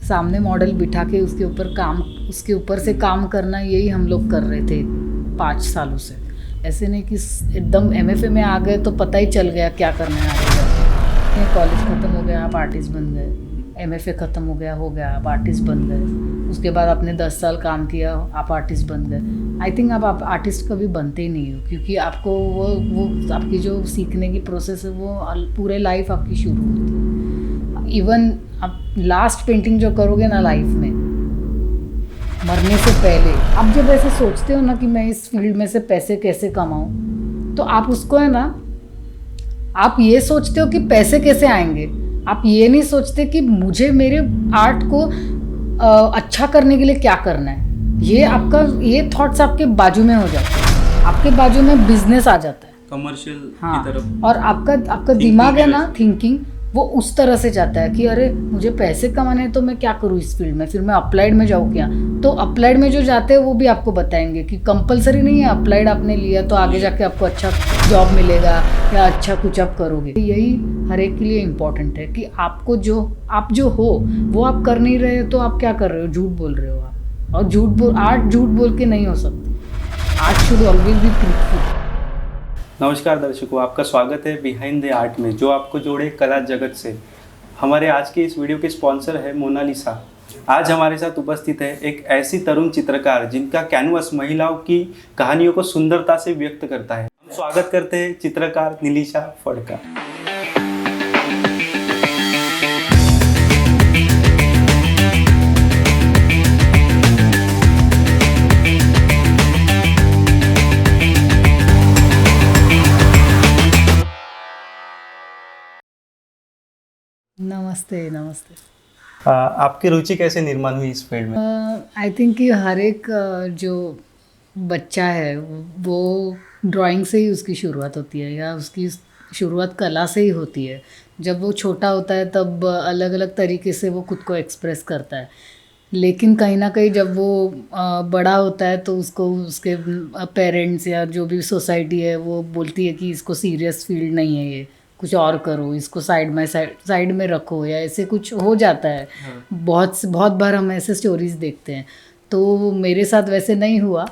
सामने मॉडल बिठा के उसके ऊपर से काम करना, यही हम लोग कर रहे थे 5 सालों से। ऐसे नहीं कि एकदम MFA में आ गए तो पता ही चल गया क्या करना है आगे जाके। कॉलेज ख़त्म हो गया, आप आर्टिस्ट बन गए। MFA ख़त्म हो गया, आप आर्टिस्ट बन गए। उसके बाद आपने 10 साल काम किया, आप आर्टिस्ट बन गए। आई थिंक आप आर्टिस्ट कभी बनते ही नहीं हो, क्योंकि आपको वो आपकी जो सीखने की प्रोसेस है वो पूरे लाइफ आपकी शुरू होती है। इवन आप लास्ट पेंटिंग जो करोगे ना लाइफ में, मरने से पहले, आप जब ऐसे सोचते हो ना कि मैं इस फील्ड में से पैसे कैसे कमाऊँ, तो आप उसको है ना, आप ये सोचते हो कि पैसे कैसे आएंगे। आप ये नहीं सोचते कि मुझे मेरे आर्ट को अच्छा करने के लिए क्या करना है। ये थॉट्स आपके बाजू में हो जाते हैं, आपके बाजू में बिजनेस आ जाता है, कमर्शियल हाँ, की तरफ। और आपका दिमाग है ना, थिंकिंग वो उस तरह से जाता है कि अरे मुझे पैसे कमाने हैं तो मैं क्या करूँ इस फील्ड में, फिर मैं अप्लाइड में जाऊँ क्या। तो अप्लाइड में जो जाते हैं वो भी आपको बताएंगे कि कंपलसरी नहीं है, अप्लाइड आपने लिया तो आगे जाके आपको अच्छा जॉब मिलेगा या अच्छा कुछ आप करोगे। यही हर एक के लिए इम्पोर्टेंट है कि आप जो हो वो आप कर नहीं रहे, तो आप क्या कर रहे हो, झूठ बोल रहे हो आप। और आर्ट झूठ बोल के नहीं हो सकती। Art should always be truthful. नमस्कार दर्शकों, आपका स्वागत है बिहाइंड द आर्ट में, जो आपको जोड़े कला जगत से। हमारे आज के इस वीडियो के स्पॉन्सर है मोनालिसा। आज हमारे साथ उपस्थित है एक ऐसी तरुण चित्रकार जिनका कैनवस महिलाओं की कहानियों को सुंदरता से व्यक्त करता है। हम स्वागत करते हैं चित्रकार नीलिशा फड़का। नमस्ते। आपकी रुचि कैसे निर्माण हुई इस फील्ड में? आई थिंक कि हर एक जो बच्चा है वो ड्राइंग से ही उसकी शुरुआत होती है, या उसकी शुरुआत कला से ही होती है। जब वो छोटा होता है तब अलग अलग तरीके से वो खुद को एक्सप्रेस करता है, लेकिन कहीं ना कहीं जब वो बड़ा होता है तो उसको उसके पेरेंट्स या जो भी सोसाइटी है वो बोलती है कि इसको सीरियस फील्ड नहीं है, ये कुछ और करो, इसको साइड में रखो, या ऐसे कुछ हो जाता है। हाँ। बहुत बार हम ऐसे स्टोरीज देखते हैं। तो मेरे साथ वैसे नहीं हुआ,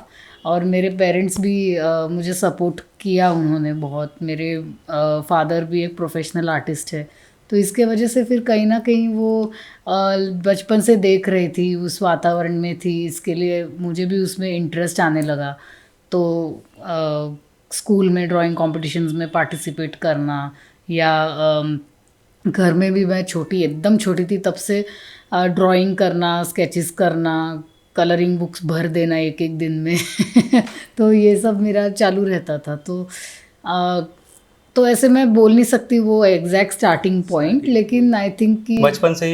और मेरे पेरेंट्स भी मुझे सपोर्ट किया उन्होंने बहुत। मेरे फादर भी एक प्रोफेशनल आर्टिस्ट है, तो इसके वजह से फिर कहीं ना कहीं वो बचपन से देख रही थी, उस वातावरण में थी, इसके लिए मुझे भी उसमें इंटरेस्ट आने लगा। तो स्कूल में ड्राइंग कॉम्पिटिशन्स में पार्टिसिपेट करना, या घर में भी, मैं एकदम छोटी थी तब से ड्राइंग करना, स्केचेस करना, कलरिंग बुक्स भर देना एक एक दिन में तो ये सब मेरा चालू रहता था। तो ऐसे मैं बोल नहीं सकती वो एग्जैक्ट स्टार्टिंग पॉइंट, लेकिन आई थिंक कि बचपन से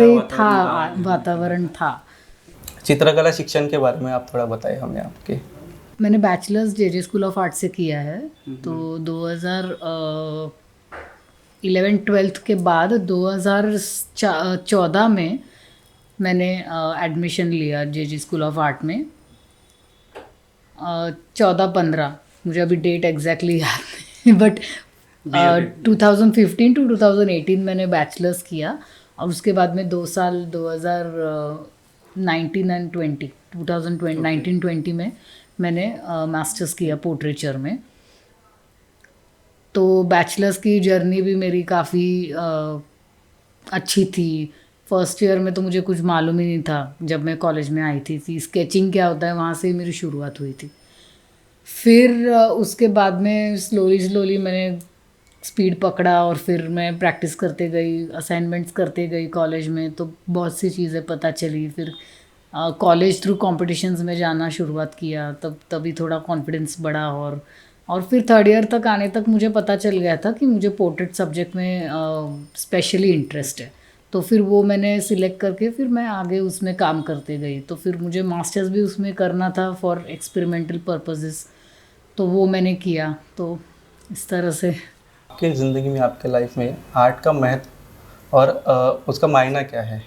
ही था, वातावरण था। चित्रकला शिक्षण के बारे में आप थोड़ा बताएं हमें आपके। मैंने bachelors JJ school of art से किया है। तो 2011-12 के बाद 2014 में मैंने एडमिशन लिया JJ स्कूल ऑफ आर्ट में। 14-15, मुझे अभी डेट एग्जैक्टली याद नहीं, बट 2015 to 2018 मैंने बैचलर्स किया, और उसके बाद में 2 साल 2019 में मैंने मास्टर्स किया पोर्ट्रेचर में। तो बैचलर्स की जर्नी भी मेरी काफ़ी अच्छी थी। फर्स्ट ईयर में तो मुझे कुछ मालूम ही नहीं था, जब मैं कॉलेज में आई थी स्केचिंग क्या होता है, वहाँ से ही मेरी शुरुआत हुई थी। फिर उसके बाद में स्लोली मैंने स्पीड पकड़ा, और फिर मैं प्रैक्टिस करते गई, असाइनमेंट्स करते गई कॉलेज में, तो बहुत सी चीज़ें पता चली। फिर कॉलेज थ्रू कॉम्पिटिशन्स में जाना शुरुआत किया, तभी थोड़ा कॉन्फिडेंस बढ़ा, और फिर 3rd ईयर तक आने तक मुझे पता चल गया था कि मुझे पोर्ट्रेट सब्जेक्ट में स्पेशली इंटरेस्ट है। तो फिर वो मैंने सिलेक्ट करके फिर मैं आगे उसमें काम करते गई। तो फिर मुझे मास्टर्स भी उसमें करना था फॉर एक्सपेरिमेंटल पर्पसेस, तो वो मैंने किया। तो इस तरह से आपकी ज़िंदगी में, आपके लाइफ में आर्ट का महत्व और उसका मायना क्या है?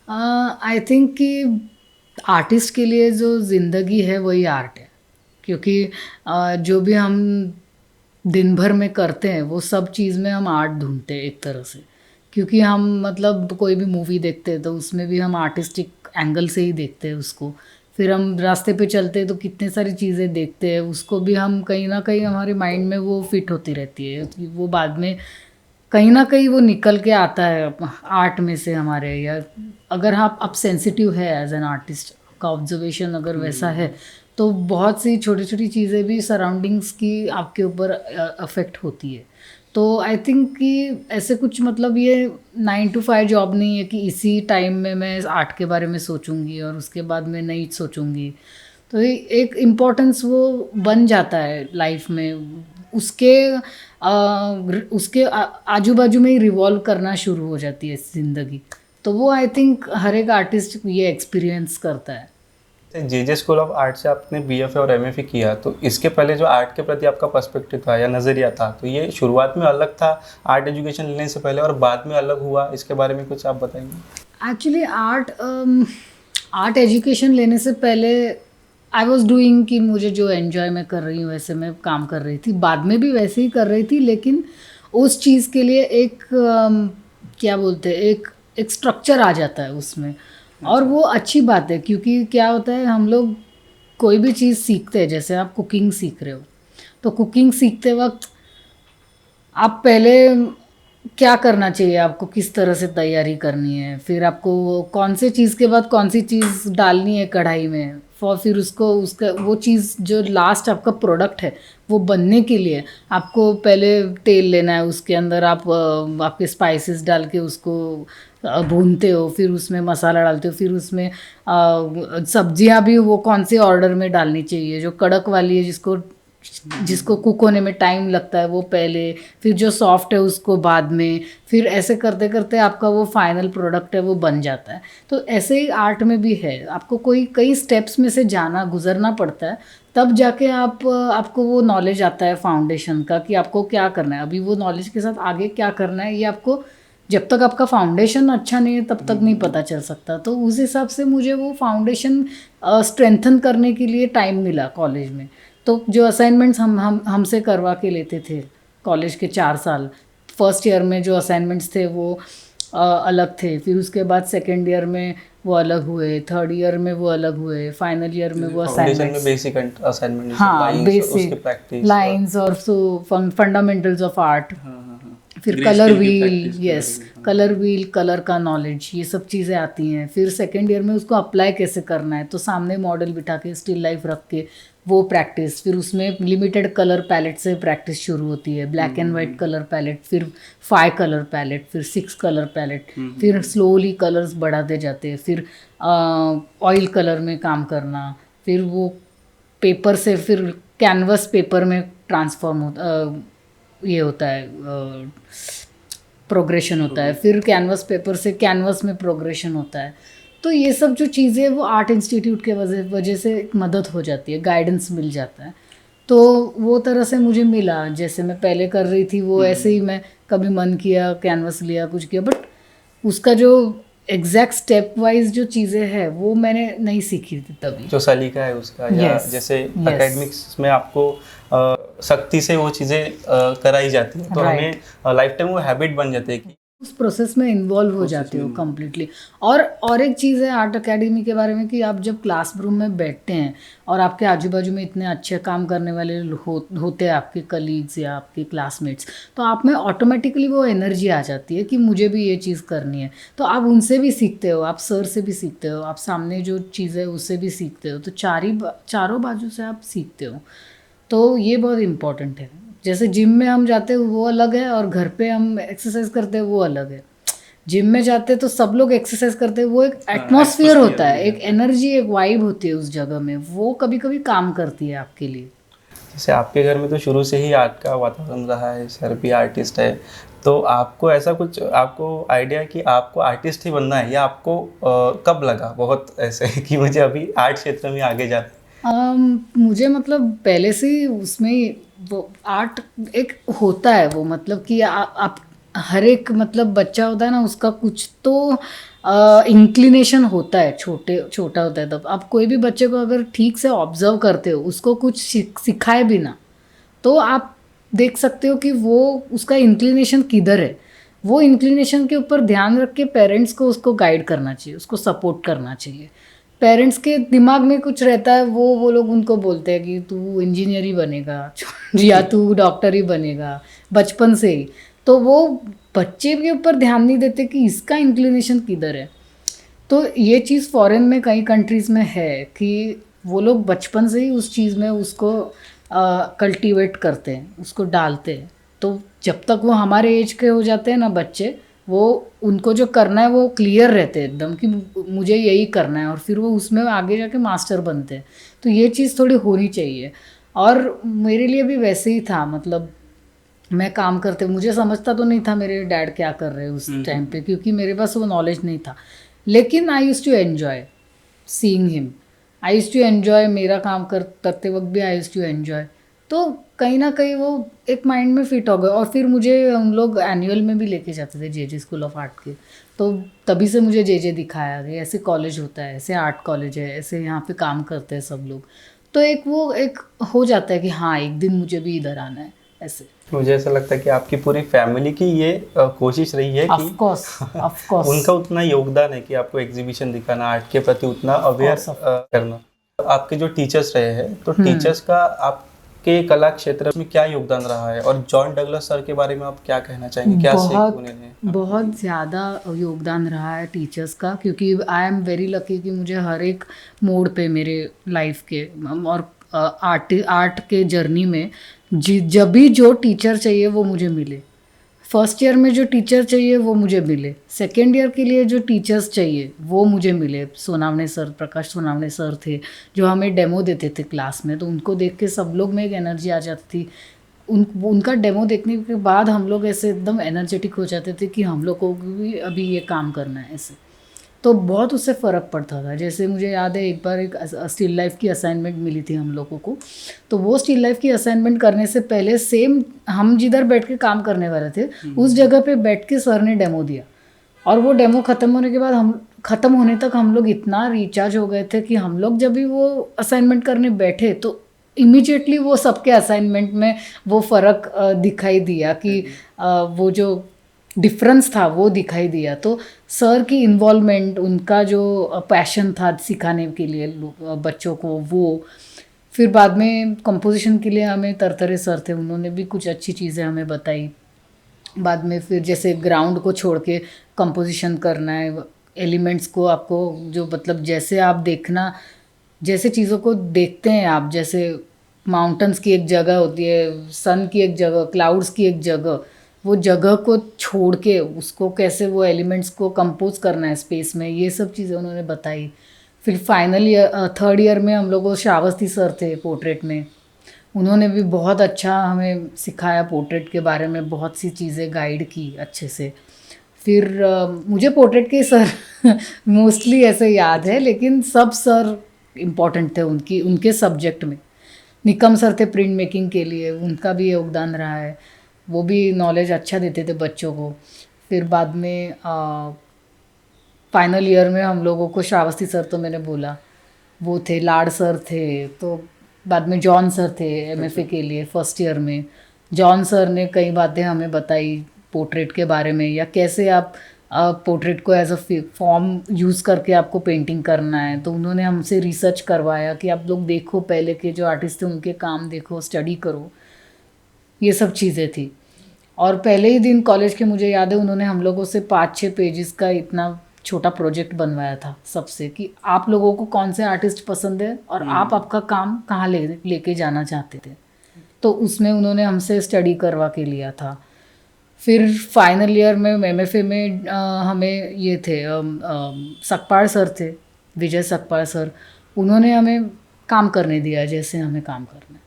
आई थिंक कि आर्टिस्ट के लिए जो ज़िंदगी है वही आर्ट है, क्योंकि जो भी हम दिन भर में करते हैं वो सब चीज़ में हम आर्ट ढूंढते हैं एक तरह से, क्योंकि हम मतलब कोई भी मूवी देखते हैं तो उसमें भी हम आर्टिस्टिक एंगल से ही देखते हैं उसको। फिर हम रास्ते पे चलते हैं तो कितने सारी चीज़ें देखते हैं, उसको भी हम कहीं ना कहीं हमारे माइंड में वो फिट होती रहती है कि वो बाद में कहीं ना कहीं वो निकल के आता है आर्ट में से हमारे। या अगर आप सेंसिटिव है एज एन आर्टिस्ट, का ऑब्जर्वेशन अगर वैसा है तो बहुत सी छोटी छोटी चीज़ें भी सराउंडिंग्स की आपके ऊपर अफेक्ट होती है। तो आई थिंक कि ऐसे कुछ मतलब ये 9 to 5 जॉब नहीं है कि इसी टाइम में मैं आर्ट के बारे में सोचूंगी और उसके बाद मैं नहीं सोचूंगी। तो ये एक इम्पोर्टेंस वो बन जाता है लाइफ में, उसके आजू बाजू में ही रिवॉल्व करना शुरू हो जाती है ज़िंदगी। तो वो आई थिंक हर एक आर्टिस्ट ये एक्सपीरियंस करता है। जे स्कूल ऑफ आर्ट से आपने बीएफए और एमएफए किया, तो इसके पहले जो आर्ट के प्रति आपका पर्सपेक्टिव था या नज़रिया था, तो ये शुरुआत में अलग था आर्ट एजुकेशन लेने से पहले और बाद में अलग हुआ, इसके बारे में कुछ आप बताएंगे? एक्चुअली आर्ट एजुकेशन लेने से पहले आई वॉज डूइंग कि मुझे जो एन्जॉय मैं कर रही हूँ वैसे मैं काम कर रही थी, बाद में भी वैसे ही कर रही थी, लेकिन उस चीज़ के लिए एक क्या बोलते हैं, एक स्ट्रक्चर आ जाता है उसमें। और वो अच्छी बात है, क्योंकि क्या होता है हम लोग कोई भी चीज़ सीखते हैं, जैसे आप कुकिंग सीख रहे हो तो कुकिंग सीखते वक्त आप पहले क्या करना चाहिए, आपको किस तरह से तैयारी करनी है, फिर आपको कौन से चीज़ के बाद कौन सी चीज़ डालनी है कढ़ाई में, फिर उसका वो चीज़ जो लास्ट आपका प्रोडक्ट है वो बनने के लिए आपको पहले तेल लेना है, उसके अंदर आप आपके स्पाइसेस डाल के उसको भूनते हो, फिर उसमें मसाला डालते हो, फिर उसमें सब्जियां भी वो कौन से ऑर्डर में डालनी चाहिए, जो कड़क वाली है जिसको कुक होने में टाइम लगता है वो पहले, फिर जो सॉफ्ट है उसको बाद में, फिर ऐसे करते करते आपका वो फाइनल प्रोडक्ट है वो बन जाता है। तो ऐसे ही आर्ट में भी है, आपको कई स्टेप्स में से गुजरना पड़ता है, तब जाके आपको वो नॉलेज आता है फाउंडेशन का कि आपको क्या करना है। अभी वो नॉलेज के साथ आगे क्या करना है ये आपको, जब तक आपका फाउंडेशन अच्छा नहीं है तब तक नहीं पता चल सकता। तो उस हिसाब से मुझे वो फाउंडेशन स्ट्रेंथन करने के लिए टाइम मिला कॉलेज में। तो जो असाइनमेंट्स हमसे करवा के लेते थे कॉलेज के 4 साल, फर्स्ट ईयर में जो असाइनमेंट्स थे वो अलग थे, फिर उसके बाद सेकेंड ईयर में वो अलग हुए, थर्ड ईयर में वो अलग हुए, फाइनल ईयर में वो असाइनमेंट्स, बेसिक असाइनमेंट, हाँ बेसिक लाइंस और फंडामेंटल्स ऑफ आर्ट, फिर colour wheel, yes colour wheel, colour का नॉलेज, ये सब चीज़ें आती हैं। फिर सेकेंड ईयर में उसको अप्लाई कैसे करना है, तो सामने मॉडल बिठा के स्टिल लाइफ रख के वो प्रैक्टिस, फिर उसमें लिमिटेड कलर पैलेट से प्रैक्टिस शुरू होती है, black and white colour palette, फिर 5 कलर पैलेट, फिर 6 कलर पैलेट, फिर स्लोली कलर्स बढ़ाते जाते हैं, फिर ऑयल कलर में काम करना, फिर वो पेपर से फिर कैनवस पेपर में ट्रांसफॉर्म ये होता है, प्रोग्रेशन होता है, फिर कैनवस पेपर से कैनवस में प्रोग्रेशन होता है। तो ये सब जो चीज़ें वो आर्ट इंस्टीट्यूट के वजह से मदद हो जाती है, गाइडेंस मिल जाता है। तो वो तरह से मुझे मिला, जैसे मैं पहले कर रही थी वो ऐसे ही मैं कभी मन किया कैनवस लिया कुछ किया, बट उसका जो एग्जैक्ट स्टेप वाइज जो चीज़ें हैं वो मैंने नहीं सीखी थी तभी, जो सलीका है उसका, या जैसे एकेडमिक्स में आपको सख्ती से वो चीज़ें कराई जाती है, तो हमें लाइफ टाइम वो हैबिट बन जाती है कि उस प्रोसेस में इन्वॉल्व हो जाते हो कम्प्लीटली। और एक चीज़ है आर्ट एकेडमी के बारे में कि आप जब क्लासरूम में बैठते हैं और आपके आजू बाजू में इतने अच्छे काम करने वाले होते हैं आपके कलीग्स या आपके क्लासमेट्स, तो आप में ऑटोमेटिकली वो एनर्जी आ जाती है कि मुझे भी ये चीज़ करनी है। तो आप उनसे भी सीखते हो, आप सर से भी सीखते हो, आप सामने जो चीज़ है उससे भी सीखते हो, तो चारों बाजू से आप सीखते हो। तो ये बहुत इम्पॉर्टेंट है। जैसे जिम में हम जाते हैं वो अलग है और घर पे हम एक्सरसाइज करते हैं वो अलग है। जिम में जाते हैं तो सब लोग एक्सरसाइज करते हैं, वो एक एटमॉस्फेयर होता है, एक एनर्जी, एक वाइब होती है उस जगह में, वो कभी कभी काम करती है आपके लिए। जैसे आपके घर में तो शुरू से ही आर्ट का वातावरण रहा है, सर भी आर्टिस्ट है, तो आपको ऐसा कुछ आपको आइडिया कि आपको आर्टिस्ट ही बनना है, या आपको कब लगा बहुत ऐसे कि मुझे अभी आर्ट क्षेत्र में आगे जाना है? मुझे मतलब पहले से उसमें वो आर्ट एक होता है, वो मतलब कि आप हर एक मतलब बच्चा होता है ना, उसका कुछ तो इंक्लिनेशन होता है, छोटा होता है तब। आप कोई भी बच्चे को अगर ठीक से ऑब्जर्व करते हो, उसको कुछ सिखाए भी ना, तो आप देख सकते हो कि वो उसका इंक्लिनेशन किधर है। वो इंक्लिनेशन के ऊपर ध्यान रख के पेरेंट्स को उसको गाइड करना चाहिए, उसको सपोर्ट करना चाहिए। पेरेंट्स के दिमाग में कुछ रहता है, वो लोग उनको बोलते हैं कि तू इंजीनियर ही बनेगा या तू डॉक्टर ही बनेगा बचपन से ही। तो वो बच्चे के ऊपर ध्यान नहीं देते कि इसका इंक्लिनेशन किधर है। तो ये चीज़ फॉरेन में कई कंट्रीज़ में है कि वो लोग बचपन से ही उस चीज़ में उसको कल्टीवेट करते हैं, उसको डालते हैं। तो जब तक वो हमारे एज के हो जाते हैं ना बच्चे, वो उनको जो करना है वो क्लियर रहते हैं एकदम कि मुझे यही करना है, और फिर वो उसमें आगे जाके मास्टर बनते हैं। तो ये चीज़ थोड़ी होनी चाहिए। और मेरे लिए भी वैसे ही था, मतलब मैं काम करते, मुझे समझता तो नहीं था मेरे डैड क्या कर रहे हैं उस टाइम पे, क्योंकि मेरे पास वो नॉलेज नहीं था। लेकिन I use to enjoy seeing him, I use to enjoy, मेरा काम करते वक्त भी आई यूज़ टू एन्जॉय। तो कहीं ना कहीं वो एक माइंड में फिट हो गया। और फिर मुझे हम लोग एनुअल में भी लेके जाते थे जे स्कूल ऑफ आर्ट के, तो तभी से मुझे जे दिखाया कि ऐसे कॉलेज होता है, ऐसे आर्ट कॉलेज है, ऐसे यहाँ पे काम करते हैं सब लोग। तो एक हो जाता है कि हाँ एक दिन मुझे भी इधर आना है ऐसे। मुझे ऐसा लगता है कि आपकी पूरी फैमिली की ये कोशिश रही है कि ऑफ कोर्स उनका उतना योगदान है कि आपको एग्जीबिशन दिखाना, आर्ट के प्रति उतना अवेयर करना। आपके जो टीचर्स रहे हैं, तो टीचर्स का आपके कला क्षेत्र में क्या योगदान रहा है, और जॉन डगलस सर के बारे में आप क्या कहना चाहेंगे, क्या सीख उन्हें? बहुत ज़्यादा योगदान रहा है टीचर्स का, क्योंकि आई एम वेरी लकी कि मुझे हर एक मोड़ पे मेरे लाइफ के और आर्ट के जर्नी में जब भी जो टीचर चाहिए वो मुझे मिले। फर्स्ट ईयर में जो टीचर चाहिए वो मुझे मिले, सेकेंड ईयर के लिए जो टीचर्स चाहिए वो मुझे मिले। सोनावणे सर, प्रकाश सोनावणे सर थे जो हमें डेमो देते थे क्लास में, तो उनको देख के सब लोग में एक एनर्जी आ जाती थी। उनका डेमो देखने के बाद हम लोग ऐसे एकदम एनर्जेटिक हो जाते थे कि हम लोग को भी अभी ये काम करना है ऐसे। तो बहुत उससे फ़र्क पड़ता था। जैसे मुझे याद है एक बार एक स्टिल लाइफ की असाइनमेंट मिली थी हम लोगों को, तो वो स्टिल लाइफ की असाइनमेंट करने से पहले सेम हम जिधर बैठ के काम करने वाले थे उस जगह पे बैठ के सर ने डेमो दिया, और वो डेमो ख़त्म होने के बाद ख़त्म होने तक हम लोग इतना रिचार्ज हो गए थे कि हम लोग जब भी वो असाइनमेंट करने बैठे तो इमीडिएटली वो सबके असाइनमेंट में वो फ़र्क दिखाई दिया कि वो जो डिफरेंस था वो दिखाई दिया। तो सर की इन्वॉल्वमेंट, उनका जो पैशन था सिखाने के लिए बच्चों को, वो फिर बाद में कंपोजिशन के लिए हमें तरतरे सर थे, उन्होंने भी कुछ अच्छी चीज़ें हमें बताई। बाद में फिर जैसे ग्राउंड को छोड़ के कंपोजिशन करना है, एलिमेंट्स को आपको जो मतलब जैसे आप देखना, जैसे चीज़ों को देखते हैं आप, जैसे माउंटेन्स की एक जगह होती है, सन की एक जगह, क्लाउड्स की एक जगह, वो जगह को छोड़ के उसको कैसे वो एलिमेंट्स को कंपोज करना है स्पेस में, ये सब चीज़ें उन्होंने बताई। फिर फाइनल ईयर थर्ड ईयर में हम लोग श्रावस्ती सर थे पोर्ट्रेट में, उन्होंने भी बहुत अच्छा हमें सिखाया पोर्ट्रेट के बारे में, बहुत सी चीज़ें गाइड की अच्छे से। फिर मुझे पोर्ट्रेट के सर मोस्टली ऐसे याद है, लेकिन सब सर इम्पॉर्टेंट थे उनके सब्जेक्ट में। निकम सर थे प्रिंट मेकिंग के लिए, उनका भी योगदान रहा है, वो भी नॉलेज अच्छा देते थे बच्चों को। फिर बाद में फाइनल ईयर में हम लोगों को श्रावस्ती सर तो मैंने बोला वो थे, लाड सर थे, तो बाद में जॉन सर थे एमएफए के लिए फर्स्ट ईयर में। जॉन सर ने कई बातें हमें बताई पोर्ट्रेट के बारे में, या कैसे आप पोर्ट्रेट को एज अ फॉर्म यूज़ करके आपको पेंटिंग करना है। तो उन्होंने हमसे रिसर्च करवाया कि आप लोग देखो, पहले के जो आर्टिस्ट थे उनके काम देखो, स्टडी करो, ये सब चीज़ें थी। और पहले ही दिन कॉलेज के मुझे याद है उन्होंने हम लोगों से 5-6 पेजेस का इतना छोटा प्रोजेक्ट बनवाया था सबसे, कि आप लोगों को कौन से आर्टिस्ट पसंद है और आप आपका काम कहाँ लेके जाना चाहते थे। तो उसमें उन्होंने हमसे स्टडी करवा के लिया था। फिर फाइनल ईयर में एमएफए में हमें ये थे सकपाल सर थे, विजय सकपाल सर, उन्होंने हमें काम करने दिया जैसे हमें काम करना है,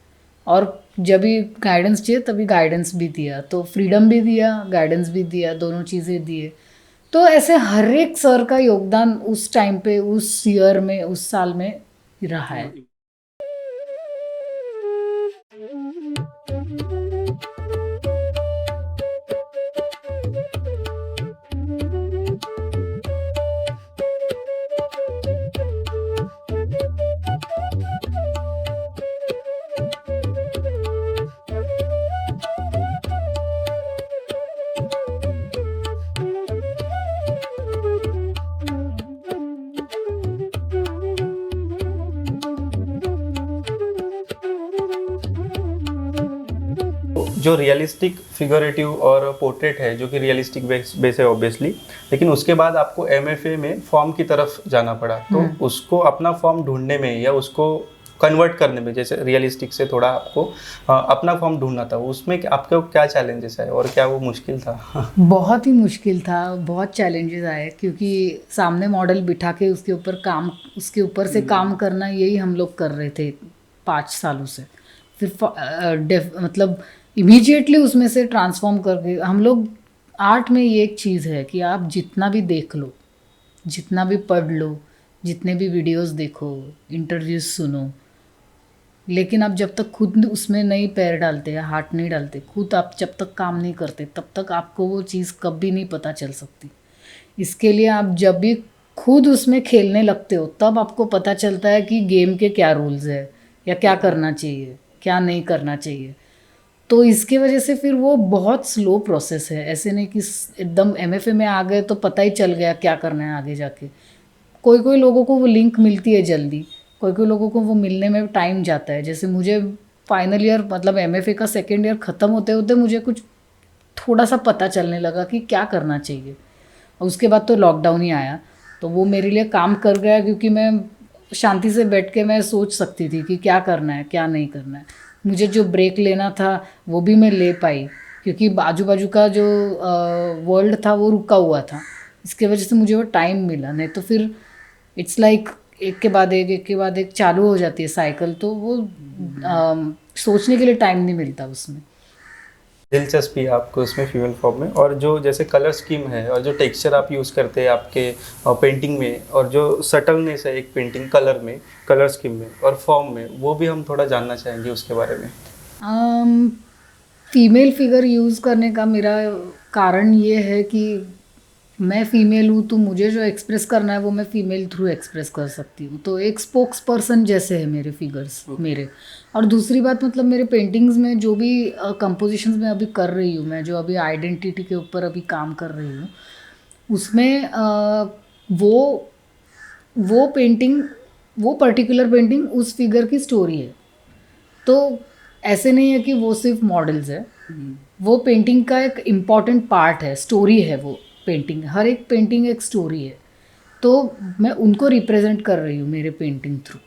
और जब भी गाइडेंस चाहिए तभी गाइडेंस भी दिया, तो फ्रीडम भी दिया, गाइडेंस भी दिया, दोनों चीज़ें दिए। तो ऐसे हर एक सर का योगदान उस टाइम पे, उस ईयर में, उस साल में रहा है। जो रियलिस्टिक फिगरेटिव और पोर्ट्रेट है जो कि रियलिस्टिक बेस है ऑब्वियसली, लेकिन उसके बाद आपको एमएफए में फॉर्म की तरफ जाना पड़ा, तो उसको अपना फॉर्म ढूंढने में या उसको कन्वर्ट करने में, जैसे रियलिस्टिक से थोड़ा आपको अपना फॉर्म ढूंढना था, उसमें आपके क्या चैलेंजेस आए और क्या वो मुश्किल था? बहुत ही मुश्किल था, बहुत चैलेंजेस आए, क्योंकि सामने मॉडल बिठा के उसके ऊपर से काम करना, यही हम लोग कर रहे थे 5 सालों से। फिर मतलब इमीडिएटली उसमें से ट्रांसफॉर्म करके हम लोग, आर्ट में ये एक चीज़ है कि आप जितना भी देख लो, जितना भी पढ़ लो, जितने भी वीडियोस देखो, इंटरव्यूज सुनो, लेकिन आप जब तक खुद उसमें नहीं पैर डालते या हाथ नहीं डालते, खुद आप जब तक काम नहीं करते, तब तक आपको वो चीज़ कभी नहीं पता चल सकती। इसके लिए आप जब भी खुद उसमें खेलने लगते हो, तब आपको पता चलता है कि गेम के क्या रूल्स है या क्या करना चाहिए, क्या नहीं करना चाहिए। तो इसके वजह से फिर वो बहुत स्लो प्रोसेस है। ऐसे नहीं कि एकदम एमएफए में आ गए तो पता ही चल गया क्या करना है आगे जाके। कोई कोई लोगों को वो लिंक मिलती है जल्दी, कोई कोई लोगों को वो मिलने में टाइम जाता है। जैसे मुझे फाइनल ईयर मतलब एमएफए का सेकेंड ईयर ख़त्म होते होते मुझे कुछ थोड़ा सा पता चलने लगा कि क्या करना चाहिए। और उसके बाद तो लॉकडाउन ही आया, तो वो मेरे लिए काम कर गया, क्योंकि मैं शांति से बैठ के मैं सोच सकती थी कि क्या करना है क्या नहीं करना है। मुझे जो ब्रेक लेना था वो भी मैं ले पाई, क्योंकि बाजू बाजू का जो वर्ल्ड था वो रुका हुआ था। इसके वजह से मुझे वो टाइम मिला, नहीं तो फिर इट्स लाइक एक के बाद एक चालू हो जाती है साइकिल, तो वो सोचने के लिए टाइम नहीं मिलता उसमें। दिलचस्पी आपको उसमें फीमेल फॉर्म में, और जो जैसे कलर स्कीम है और जो टेक्सचर आप यूज़ करते हैं आपके पेंटिंग में, और जो सटलनेस है एक पेंटिंग कलर में, कलर स्कीम में और फॉर्म में, वो भी हम थोड़ा जानना चाहेंगे उसके बारे में। फीमेल फिगर यूज़ करने का मेरा कारण ये है कि मैं फ़ीमेल हूँ, तो मुझे जो एक्सप्रेस करना है वो मैं फ़ीमेल थ्रू एक्सप्रेस कर सकती हूँ। तो एक स्पोक्स पर्सन जैसे है मेरे फिगर्स मेरे। और दूसरी बात, मतलब मेरे पेंटिंग्स में जो भी कंपोजिशंस मैं अभी कर रही हूँ, मैं जो अभी आइडेंटिटी के ऊपर अभी काम कर रही हूँ, उसमें वो पेंटिंग, वो पर्टिकुलर पेंटिंग उस फिगर की स्टोरी है। तो ऐसे नहीं है कि वो सिर्फ मॉडल्स है, वो पेंटिंग का एक इम्पॉर्टेंट पार्ट है, स्टोरी है वो पेंटिंग। हर एक पेंटिंग एक स्टोरी है, तो मैं उनको रिप्रेजेंट कर रही हूँ मेरे पेंटिंग थ्रू।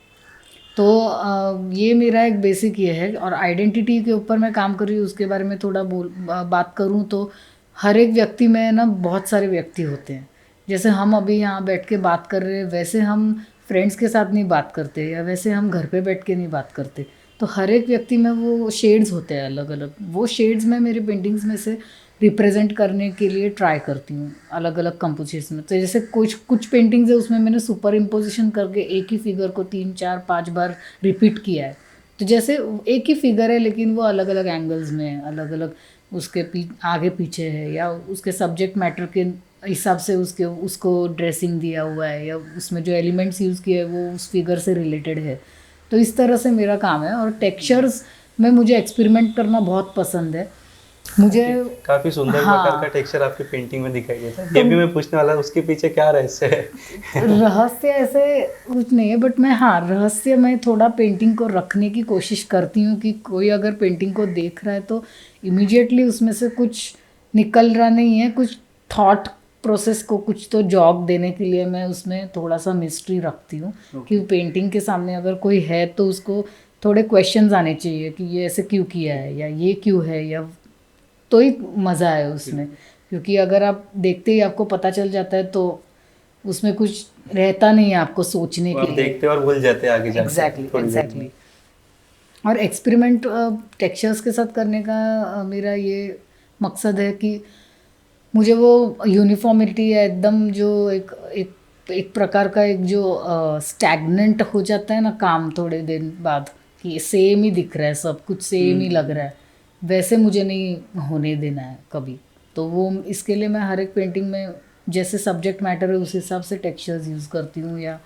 तो ये मेरा एक बेसिक ये है। और आइडेंटिटी के ऊपर मैं काम कर रही हूँ, उसके बारे में थोड़ा बात करूँ तो हर एक व्यक्ति में ना बहुत सारे व्यक्ति होते हैं। जैसे हम अभी यहाँ बैठ के बात कर रहे हैं, वैसे हम फ्रेंड्स के साथ नहीं बात करते, या वैसे हम घर पे बैठ के नहीं बात करते। तो हर एक व्यक्ति में वो शेड्स होते हैं अलग अलग। वो शेड्स मैं मेरी पेंटिंग्स में से रिप्रेजेंट करने के लिए ट्राई करती हूँ अलग अलग कंपोजिशन में। तो जैसे कुछ पेंटिंग्स है उसमें मैंने सुपर इम्पोजिशन करके एक ही फिगर को 3, 4, 5 बार रिपीट किया है। तो जैसे एक ही फिगर है लेकिन वो अलग अलग एंगल्स में है, अलग अलग उसके आगे पीछे है, या उसके सब्जेक्ट मैटर के हिसाब से उसको ड्रेसिंग दिया हुआ है, या उसमें जो एलिमेंट्स यूज़ किए हैं वो उस फिगर से रिलेटेड है। तो इस तरह से मेरा काम है। और टेक्सचर्स में मुझे एक्सपेरिमेंट करना बहुत पसंद है। मुझे काफ़ी सुंदर प्रकार का टेक्सचर आपकी पेंटिंग में दिखाई देता है। ये भी मैं पूछने वाला, उसके पीछे क्या रहस्य है? रहस्य ऐसे कुछ नहीं है, बट मैं रहस्य में थोड़ा पेंटिंग को रखने की कोशिश करती हूँ कि कोई अगर पेंटिंग को देख रहा है तो इमीडिएटली उसमें से कुछ निकल रहा नहीं है, कुछ थॉट प्रोसेस को कुछ तो जॉब देने के लिए मैं उसमें थोड़ा सा मिस्ट्री रखती हूँ। कि पेंटिंग के सामने अगर कोई है तो उसको थोड़े क्वेश्चंस आने चाहिए कि ये ऐसे क्यों किया है, या ये क्यों है, या तो ही मज़ा है उसमें। क्योंकि अगर आप देखते ही आपको पता चल जाता है तो उसमें कुछ रहता नहीं है आपको सोचने के लिए। देखते और भूल जाते हैं आगे जाके। एग्जैक्टली। और एक्सपेरिमेंट टेक्सचर्स के साथ करने का मेरा ये मकसद है कि मुझे वो यूनिफॉर्मिटी है एकदम, जो एक प्रकार का एक जो स्टैग्नेंट हो जाता है ना काम थोड़े दिन बाद, कि सेम ही दिख रहा है, सब कुछ सेम ही लग रहा है, वैसे मुझे नहीं होने देना है कभी। तो वो इसके लिए मैं हर एक पेंटिंग में जैसे सब्जेक्ट मैटर है उस हिसाब से टेक्सचर्स यूज़ करती हूँ। या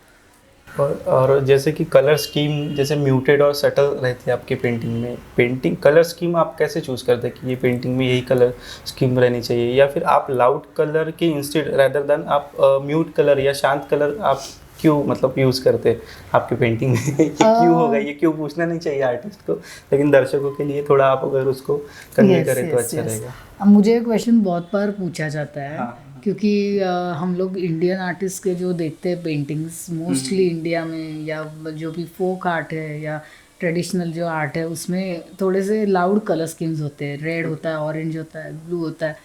और जैसे कि कलर स्कीम जैसे म्यूटेड और सटल रहती है आपकी पेंटिंग में, पेंटिंग कलर स्कीम आप कैसे चूज़ करते हैं कि ये पेंटिंग में यही कलर स्कीम रहनी चाहिए, या फिर आप लाउड कलर के इंस्टेड रैदर देन आप म्यूट कलर या शांत कलर आप क्यों मतलब यूज़ करते हैं आपकी पेंटिंग में? ये क्यों होगा, ये क्यों पूछना नहीं चाहिए आर्टिस्ट को, लेकिन दर्शकों के लिए थोड़ा आप अगर उसको कन्वे करें तो अच्छा रहेगा। अब मुझे क्वेश्चन बहुत बार पूछा जाता है। हाँ। क्योंकि हम लोग इंडियन आर्टिस्ट के जो देखते हैं पेंटिंग्स मोस्टली इंडिया में, या जो भी फोक आर्ट है या ट्रेडिशनल जो आर्ट है, उसमें थोड़े से लाउड कलर स्कीम्स होते हैं। रेड होता है, ऑरेंज होता है, ब्लू होता है,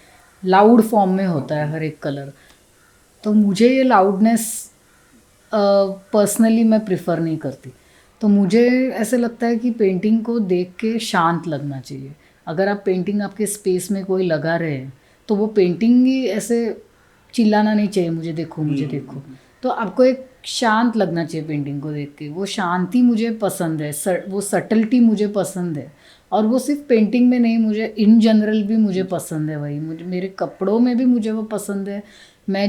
लाउड फॉर्म में होता है हर एक कलर। तो मुझे ये लाउडनेस पर्सनली मैं प्रिफर नहीं करती। तो मुझे ऐसे लगता है कि पेंटिंग को देख के शांत लगना चाहिए। अगर आप पेंटिंग आपके स्पेस में कोई लगा रहे हैं तो वो पेंटिंग ही ऐसे चिल्लाना नहीं चाहिए, मुझे देखो मुझे देखो। तो आपको एक शांत लगना चाहिए पेंटिंग को देख के। वो शांति मुझे पसंद है, वो सटलिटी मुझे पसंद है। और वो सिर्फ पेंटिंग में नहीं, मुझे इन जनरल भी मुझे पसंद है वही। मुझे मेरे कपड़ों में भी मुझे वो पसंद है। मैं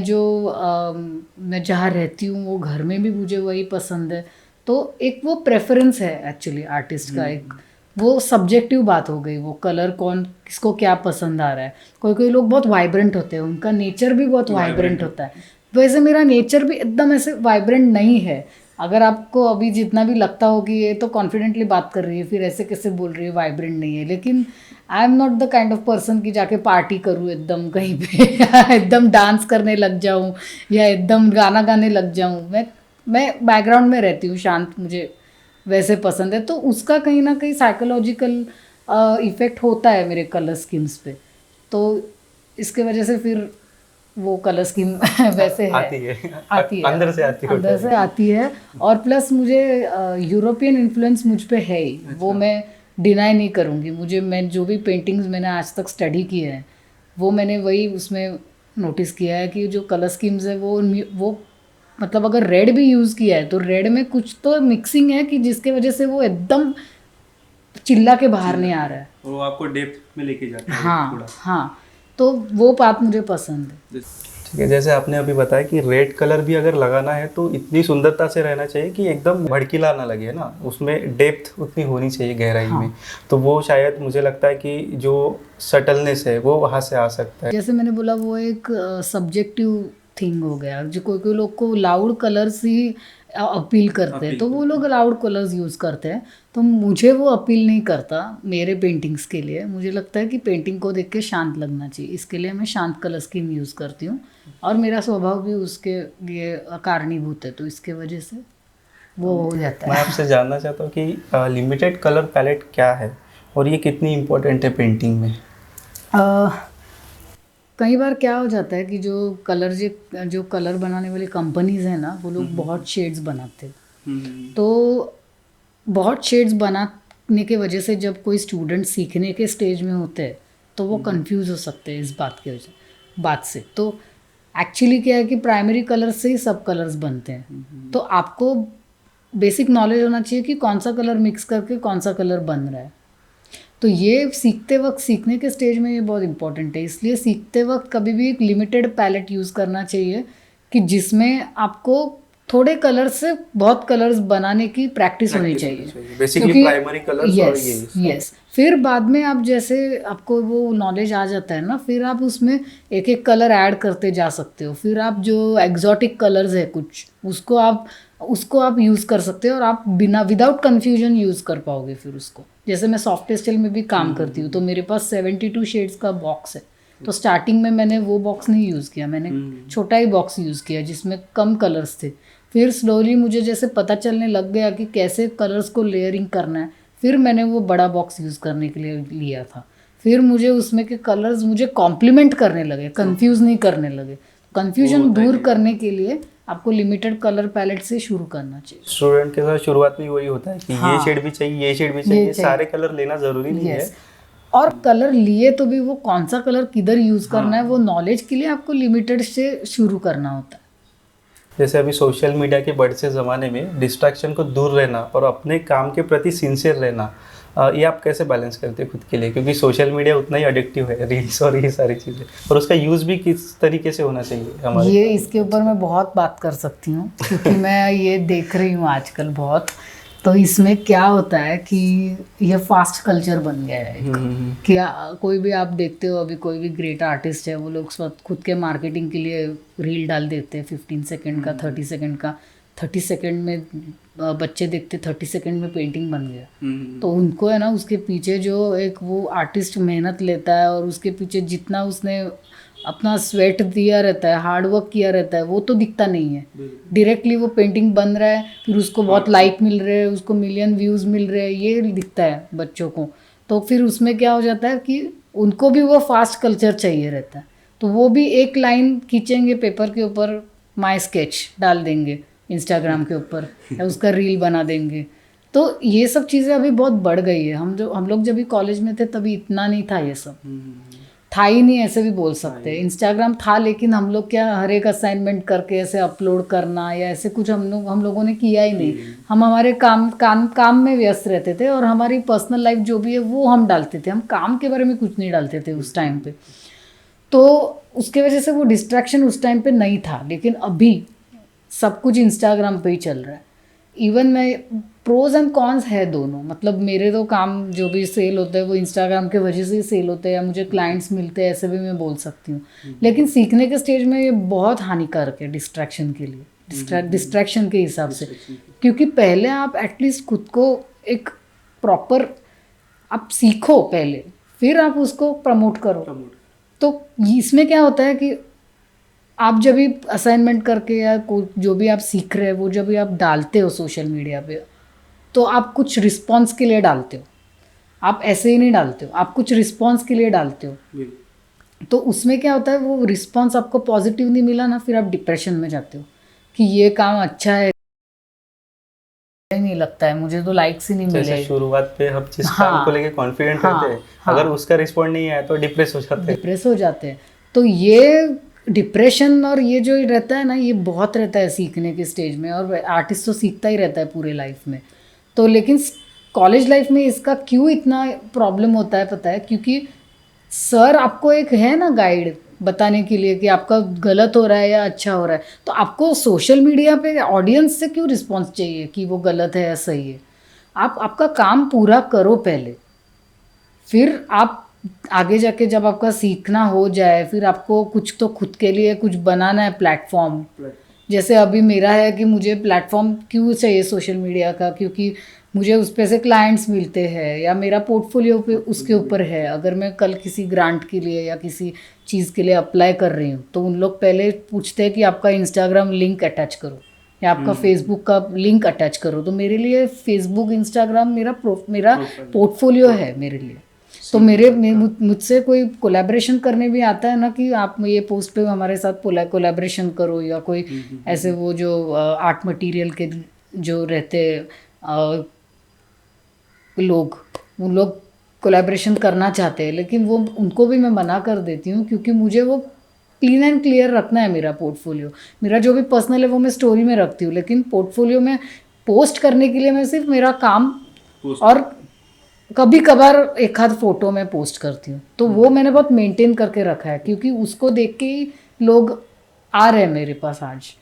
मैं जहाँ रहती हूँ वो घर में भी मुझे वही पसंद है। तो एक वो प्रेफरेंस है एक्चुअली आर्टिस्ट का, एक वो सब्जेक्टिव बात हो गई। वो कलर कौन किसको क्या पसंद आ रहा है। कोई कोई लोग बहुत वाइब्रेंट होते हैं, उनका नेचर भी बहुत वाइब्रेंट होता है। वैसे मेरा नेचर भी एकदम ऐसे वाइब्रेंट नहीं है। अगर आपको अभी जितना भी लगता हो कि ये तो कॉन्फिडेंटली बात कर रही है, फिर ऐसे कैसे बोल रही है वाइब्रेंट नहीं है, लेकिन I am not the kind of person कि जाके पार्टी करूँ एकदम कहीं पे एकदम डांस करने लग जाऊँ या एकदम गाना गाने लग जाऊँ। मैं बैकग्राउंड में रहती हूँ, शांत मुझे वैसे पसंद है। तो उसका कहीं ना कहीं साइकोलॉजिकल इफेक्ट होता है मेरे कलर स्कीम्स पे। तो इसके वजह से फिर वो कलर स्कीम वैसे है, आती है अंदर से आती है। और प्लस मुझे यूरोपियन इन्फ्लुएंस मुझ पे है ही। वो मैं डिनाई नहीं करूँगी। मैं जो भी पेंटिंग्स मैंने आज तक स्टडी की है वो मैंने वही उसमें नोटिस किया है कि जो कलर स्कीम्स है वो मतलब अगर रेड भी यूज़ किया है तो रेड में कुछ तो मिक्सिंग है कि जिसके वजह से वो एकदम चिल्ला के बाहर नहीं आ रहा है, वो आपको डेप्थ में लेके जाता है। हाँ हाँ, तो वो बात मुझे पसंद है। ठीक है, जैसे आपने अभी बताया कि रेड कलर भी अगर लगाना है तो इतनी सुंदरता से रहना चाहिए कि एकदम भड़कीला ना लगे ना, उसमें डेप्थ उतनी होनी चाहिए गहराई में। तो वो शायद मुझे लगता है कि जो सटलनेस है वो वहाँ से आ सकता है। जैसे मैंने बोला वो एक सब्जेक्टिव थिंग हो गया। जो कोई कोई लोग को लाउड कलर्स ही अपील करते हैं तो वो लोग लाउड कलर्स यूज़ करते हैं। तो मुझे वो अपील नहीं करता मेरे पेंटिंग्स के लिए। मुझे लगता है कि पेंटिंग को देख के शांत लगना चाहिए, इसके लिए मैं शांत कलर स्कीम यूज़ करती हूँ। और मेरा स्वभाव भी उसके लिए कारणीभूत है, तो इसके वजह से वो हो जाता है। मैं आपसे जानना चाहता हूँ कि लिमिटेड कलर पैलेट क्या है और ये कितनी इम्पोर्टेंट है पेंटिंग में? कई बार क्या हो जाता है कि जो कलर बनाने वाली कंपनीज हैं ना, वो लोग बहुत शेड्स बनाते हैं। तो बहुत शेड्स बनाने के वजह से जब कोई स्टूडेंट सीखने के स्टेज में होते हैं तो वो कंफ्यूज हो सकते हैं इस बात से। तो एक्चुअली क्या है कि प्राइमरी कलर से ही सब कलर्स बनते हैं। तो आपको बेसिक नॉलेज होना चाहिए कि कौन सा कलर मिक्स करके कौन सा कलर बन रहा है। तो ये सीखते वक्त, सीखने के स्टेज में ये बहुत इंपॉर्टेंट है। इसलिए सीखते वक्त कभी भी एक लिमिटेड पैलेट यूज़ करना चाहिए कि जिसमें आपको थोड़े कलर से बहुत कलर्स बनाने की प्रैक्टिस होनी चाहिए। Basically primary colours. यस। फिर बाद में आप जैसे आपको वो नॉलेज आ जाता है ना, फिर आप उसमें एक एक कलर ऐड करते जा सकते हो। फिर आप जो एग्जॉटिक कलर्स है कुछ उसको आप यूज़ कर सकते हो और आप विदाउट कन्फ्यूजन यूज़ कर पाओगे फिर उसको। जैसे मैं सॉफ्ट पेस्टल में भी काम करती हूँ तो मेरे पास 72 शेड्स का बॉक्स है। तो स्टार्टिंग में मैंने वो बॉक्स नहीं यूज़ किया, मैंने छोटा ही बॉक्स यूज़ किया जिसमें कम कलर्स थे। फिर स्लोली मुझे जैसे पता चलने लग गया कि कैसे कलर्स को लेयरिंग करना है, फिर मैंने वो बड़ा बॉक्स यूज़ करने के लिए लिया था। फिर मुझे उसमें के कलर्स मुझे कॉम्प्लीमेंट करने लगे, कंफ्यूज नहीं करने लगे। कंफ्यूजन दूर करने के लिए आपको लिमिटेड कलर पैलेट से शुरू करना चाहिए। स्टूडेंट के साथ शुरुआत में वही होता है कि ये शेड भी चाहिए, ये शेड भी चाहिए, सारे कलर लेना ज़रूरी नहीं है। और कलर लिए तो भी वो कौन सा कलर किधर यूज़ करना है वो नॉलेज के लिए आपको लिमिटेड से शुरू करना होता है। जैसे अभी सोशल मीडिया के बढ़ते से ज़माने में डिस्ट्रैक्शन को दूर रहना और अपने काम के प्रति सिंसियर रहना, ये आप कैसे बैलेंस करते हैं खुद के लिए? क्योंकि सोशल मीडिया उतना ही एडिक्टिव है, रील्स और ये सारी चीज़ें, और उसका यूज़ भी किस तरीके से होना चाहिए हमारे? ये इसके ऊपर मैं बहुत बात कर सकती हूँ क्योंकि मैं ये देख रही हूँ आजकल बहुत। तो इसमें क्या होता है कि ये फास्ट कल्चर बन गया है कि कोई भी आप देखते हो, अभी कोई भी ग्रेट आर्टिस्ट है वो लोग खुद के मार्केटिंग के लिए रील डाल देते हैं 15 सेकंड का, 30 सेकंड का। 30 सेकंड में बच्चे देखते 30 सेकंड में पेंटिंग बन गया। तो उनको है ना उसके पीछे जो एक वो आर्टिस्ट मेहनत लेता है और उसके पीछे जितना उसने अपना स्वेट दिया रहता है, हार्ड वर्क किया रहता है, वो तो दिखता नहीं है। डायरेक्टली वो पेंटिंग बन रहा है, फिर उसको बहुत लाइक मिल रहे हैं, उसको मिलियन व्यूज़ मिल रहे हैं, ये दिखता है बच्चों को। तो फिर उसमें क्या हो जाता है कि उनको भी वो फास्ट कल्चर चाहिए रहता है। तो वो भी एक लाइन खींचेंगे पेपर के ऊपर, माई स्केच डाल देंगे इंस्टाग्राम के ऊपर या उसका रील बना देंगे। तो ये सब चीज़ें अभी बहुत बढ़ गई है। हम लोग जब भी कॉलेज में थे तभी इतना नहीं था, ये सब था ही नहीं, ऐसे भी बोल सकते हैं। इंस्टाग्राम था लेकिन हम लोग क्या हर एक असाइनमेंट करके ऐसे अपलोड करना या ऐसे कुछ हम लोगों ने किया ही नहीं। हम हमारे काम में व्यस्त रहते थे और हमारी पर्सनल लाइफ जो भी है वो हम डालते थे। हम काम के बारे में कुछ नहीं डालते थे उस टाइम पे। तो उसके वजह से वो डिस्ट्रैक्शन उस टाइम पे नहीं था। लेकिन अभी सब कुछ इंस्टाग्राम पे ही चल रहा है। इवन मैं प्रोज एंड कॉन्स है दोनों। मतलब मेरे तो काम जो भी सेल होते हैं वो इंस्टाग्राम के वजह से ही सेल होते हैं या मुझे क्लाइंट्स मिलते हैं, ऐसे भी मैं बोल सकती हूँ। लेकिन सीखने के स्टेज में ये बहुत हानिकारक है डिस्ट्रैक्शन के लिए, डिस्ट्रैक्शन के हिसाब से। क्योंकि पहले आप एटलीस्ट खुद को एक प्रॉपर आप सीखो पहले, फिर आप उसको प्रमोट करो। तो इसमें क्या होता है कि आप जब भी असाइनमेंट करके या जो भी आप सीख रहे हैं वो जब भी आप डालते हो सोशल मीडिया पे, तो आप कुछ रिस्पॉन्स के लिए डालते हो। आप ऐसे ही नहीं डालते हो, आप कुछ रिस्पॉन्स के लिए डालते हो। तो उसमें क्या होता है, वो रिस्पॉन्स आपको पॉजिटिव नहीं मिला ना, फिर आप डिप्रेशन में जाते हो कि ये काम अच्छा है नहीं लगता है, मुझे तो लाइक्स ही नहीं मिले। जैसे शुरुआत पे हम जिस काम को लेके कॉन्फिडेंट रहते हैं, अगर उसका रिस्पॉन्ड नहीं आया तो डिप्रेस हो जाते हैं। तो ये डिप्रेशन और ये जो रहता है ना, ये बहुत रहता है सीखने के स्टेज में। और आर्टिस्ट तो सीखता ही रहता है पूरे लाइफ में। तो लेकिन कॉलेज लाइफ में इसका क्यों इतना प्रॉब्लम होता है पता है? क्योंकि सर आपको एक है ना गाइड बताने के लिए कि आपका गलत हो रहा है या अच्छा हो रहा है। तो आपको सोशल मीडिया पे ऑडियंस से क्यों रिस्पॉन्स चाहिए कि वो गलत है या सही है? आप आपका काम पूरा करो पहले, फिर आप आगे जाके जब आपका सीखना हो जाए, फिर आपको कुछ तो खुद के लिए कुछ बनाना है प्लेटफॉर्म। जैसे अभी मेरा है कि मुझे प्लेटफॉर्म क्यों चाहिए सोशल मीडिया का, क्योंकि मुझे उस पे से क्लाइंट्स मिलते हैं या मेरा पोर्टफोलियो पे उसके ऊपर है। अगर मैं कल किसी ग्रांट के लिए या किसी चीज़ के लिए अप्लाई कर रही हूँ तो उन लोग पहले पूछते हैं कि आपका इंस्टाग्राम लिंक अटैच करो या आपका फेसबुक का लिंक अटैच करो। तो मेरे लिए फेसबुक इंस्टाग्राम मेरा पोर्टफोलियो है मेरे लिए। तो मुझसे कोई कोलैबोरेशन करने भी आता है ना कि आप ये पोस्ट पे हमारे साथ कोलैबोरेशन करो, या कोई ऐसे वो जो आर्ट मटेरियल के जो रहते लोग, उन लोग कोलैबोरेशन करना चाहते हैं, लेकिन वो उनको भी मैं मना कर देती हूँ क्योंकि मुझे वो क्लीन एंड क्लियर रखना है मेरा पोर्टफोलियो। मेरा जो भी पर्सनल है वो मैं स्टोरी में रखती हूँ, लेकिन पोर्टफोलियो में पोस्ट करने के लिए मैं सिर्फ मेरा काम और कभी कभार एक आध फोटो में पोस्ट करती हूँ। तो वो मैंने बहुत मेंटेन करके रखा है क्योंकि उसको देख के ही लोग आ रहे हैं मेरे पास आज।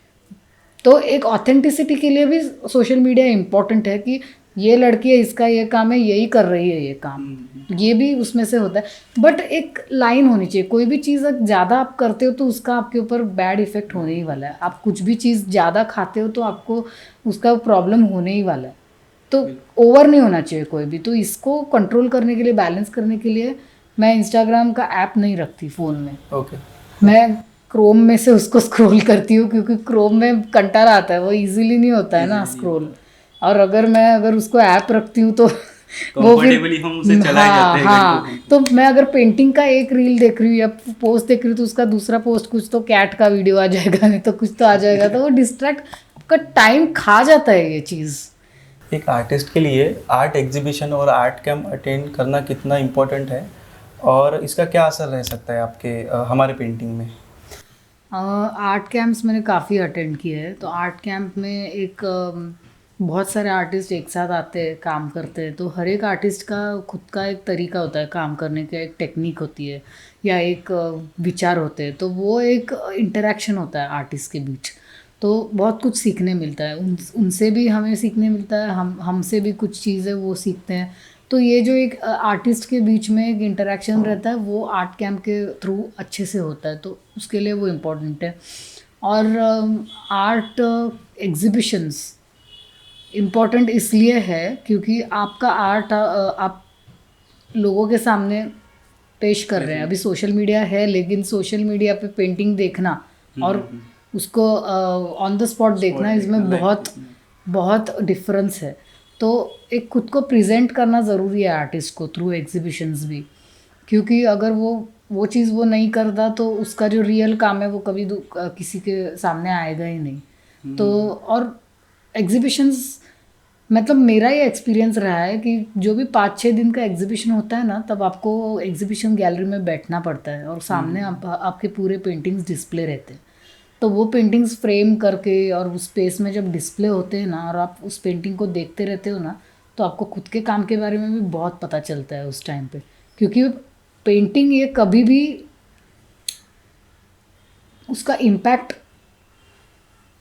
तो एक ऑथेंटिसिटी के लिए भी सोशल मीडिया इम्पोर्टेंट है कि ये लड़की है, इसका ये काम है, यही कर रही है ये काम, ये भी उसमें से होता है। बट एक लाइन होनी चाहिए। कोई भी चीज़ ज़्यादा आप करते हो तो उसका आपके ऊपर बैड इफेक्ट होने ही वाला है। आप कुछ भी चीज़ ज़्यादा खाते हो तो आपको उसका प्रॉब्लम होने ही वाला है। तो ओवर नहीं होना चाहिए कोई भी। तो इसको कंट्रोल करने के लिए, बैलेंस करने के लिए मैं इंस्टाग्राम का ऐप नहीं रखती फ़ोन में। मैं क्रोम में से उसको स्क्रॉल करती हूँ क्योंकि क्रोम में कंटारा आता है, वो इजीली नहीं होता है ना स्क्रॉल। और अगर उसको ऐप रखती हूँ तो वो फिर हम उसे चलाए जाते हैं। हाँ, तो मैं अगर पेंटिंग का एक रील देख रही हूँ या पोस्ट देख रही हूँ तो उसका दूसरा पोस्ट कुछ तो कैट का वीडियो आ जाएगा, नहीं तो कुछ तो आ जाएगा। तो वो डिस्ट्रैक्ट, आपका टाइम खा जाता है ये चीज़। एक आर्टिस्ट के लिए आर्ट एग्जीबिशन और आर्ट कैंप अटेंड करना कितना इम्पोर्टेंट है और इसका क्या असर रह सकता है आपके हमारे पेंटिंग में? आर्ट कैंप्स मैंने काफ़ी अटेंड किए हैं। तो आर्ट कैंप में एक बहुत सारे आर्टिस्ट एक साथ आते हैं, काम करते हैं। तो हर एक आर्टिस्ट का खुद का एक तरीका होता है काम करने का, एक टेक्निक होती है या एक विचार होते हैं। तो वो एक इंटरेक्शन होता है आर्टिस्ट के बीच। तो बहुत कुछ सीखने मिलता है, उनसे भी हमें सीखने मिलता है, हमसे भी कुछ चीज़ें वो सीखते हैं। तो ये जो एक आर्टिस्ट के बीच में एक इंटरेक्शन रहता है वो आर्ट कैंप के थ्रू अच्छे से होता है। तो उसके लिए वो इम्पोर्टेंट है। और आर्ट एग्जिबिशंस इम्पोर्टेंट इसलिए है क्योंकि आपका आर्ट आप लोगों के सामने पेश कर रहे हैं। अभी सोशल मीडिया है, लेकिन सोशल मीडिया पे पेंटिंग देखना और उसको ऑन द स्पॉट देखना, इसमें बहुत बहुत डिफरेंस है। तो एक खुद को प्रेजेंट करना ज़रूरी है आर्टिस्ट को थ्रू एग्जीबिशंस भी, क्योंकि अगर वो चीज़ वो नहीं करता तो उसका जो रियल काम है वो कभी किसी के सामने आएगा ही नहीं। तो और एग्जीबिशंस मतलब मेरा ये एक्सपीरियंस रहा है कि जो भी 5-6 दिन का एग्जीबिशन होता है ना, तब आपको एग्जीबिशन गैलरी में बैठना पड़ता है और सामने आपके पूरे पेंटिंग्स डिस्प्ले रहते हैं। तो वो पेंटिंग्स फ्रेम करके और उस स्पेस में जब डिस्प्ले होते हैं ना और आप उस पेंटिंग को देखते रहते हो ना, तो आपको खुद के काम के बारे में भी बहुत पता चलता है उस टाइम पे। क्योंकि पेंटिंग ये कभी भी उसका इम्पैक्ट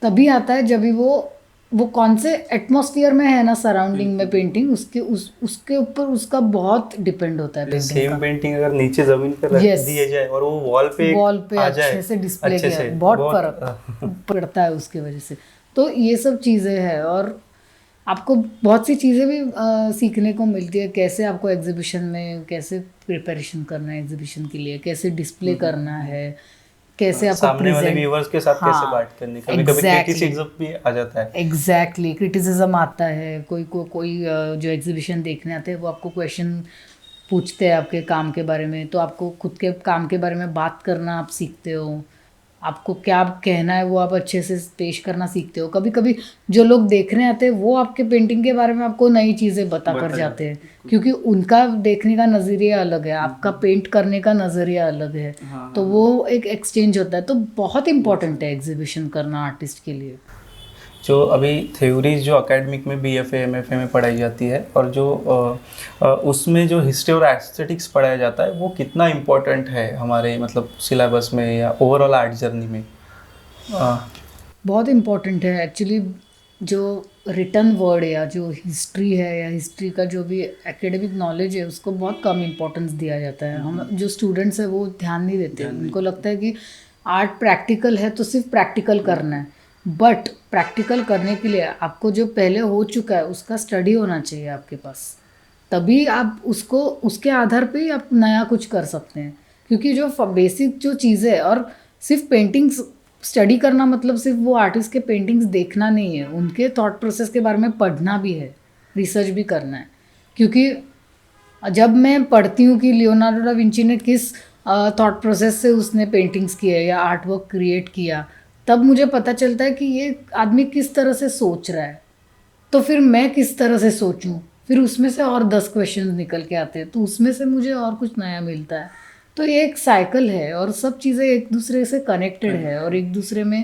तभी आता है जब भी वो कौन से एटमॉस्फेयर में है ना सराउंडिंग में पेंटिंग, उसके ऊपर उसका बहुत डिपेंड होता है। सेम पेंटिंग अगर नीचे जमीन पर रख दिया जाए और वो वॉल पे अच्छे से डिस्प्ले किया, बहुत फर्क पड़ता है उसके वजह से। तो ये सब चीज़ें हैं और आपको बहुत सी चीज़ें भी सीखने को मिलती है, कैसे आपको एग्जीबिशन में कैसे प्रिपरेशन करना है, एग्जीबिशन के लिए कैसे डिस्प्ले करना है, कैसे आपको सामने वाले व्यूअर्स के साथ कैसे बात करनी, कभी-कभी क्रिटिसिज्म भी आ जाता है। एग्जैक्टली क्रिटिसिज्म आता है। कोई जो एग्जीबिशन देखने आते हैं वो आपको क्वेश्चन पूछते हैं आपके काम के बारे में, तो आपको खुद के काम के बारे में बात करना आप सीखते हो, आपको क्या कहना है वो आप अच्छे से पेश करना सीखते हो। कभी कभी जो लोग देखने आते हैं वो आपके पेंटिंग के बारे में आपको नई चीज़ें बता कर जाते हैं, क्योंकि उनका देखने का नज़रिया अलग है, आपका पेंट करने का नज़रिया अलग है। तो वो एक एक्सचेंज होता है। तो बहुत इंपॉर्टेंट है एग्जीबिशन करना आर्टिस्ट के लिए। जो अभी थ्योरीज जो एकेडमिक में बीएफए एमएफए में पढ़ाई जाती है और जो उसमें जो हिस्ट्री और एस्थेटिक्स पढ़ाया जाता है, वो कितना इम्पोर्टेंट है हमारे मतलब सिलेबस में या ओवरऑल आर्ट जर्नी में? बहुत इम्पोर्टेंट है एक्चुअली। जो रिटन वर्ड या जो हिस्ट्री है या हिस्ट्री का जो भी एकेडमिक नॉलेज है उसको बहुत कम इम्पोर्टेंस दिया जाता है। हम जो स्टूडेंट्स हैं वो ध्यान नहीं देते। उनको लगता है कि आर्ट प्रैक्टिकल है तो सिर्फ प्रैक्टिकल करना है, बट प्रैक्टिकल करने के लिए आपको जो पहले हो चुका है उसका स्टडी होना चाहिए आपके पास, तभी आप उसको उसके आधार पे ही आप नया कुछ कर सकते हैं। क्योंकि जो बेसिक जो चीज़ें है, और सिर्फ पेंटिंग्स स्टडी करना मतलब सिर्फ वो आर्टिस्ट के पेंटिंग्स देखना नहीं है, उनके थॉट प्रोसेस के बारे में पढ़ना भी है, रिसर्च भी करना है। क्योंकि जब मैं पढ़ती हूँ कि लियोनार्डो डा विंची ने किस थॉट प्रोसेस से उसने पेंटिंग्स किए या आर्ट वर्क क्रिएट किया, तब मुझे पता चलता है कि ये आदमी किस तरह से सोच रहा है, तो फिर मैं किस तरह से सोचूं, फिर उसमें से और 10 क्वेश्चन निकल के आते हैं, तो उसमें से मुझे और कुछ नया मिलता है। तो ये एक साइकिल है और सब चीज़ें एक दूसरे से कनेक्टेड है और एक दूसरे में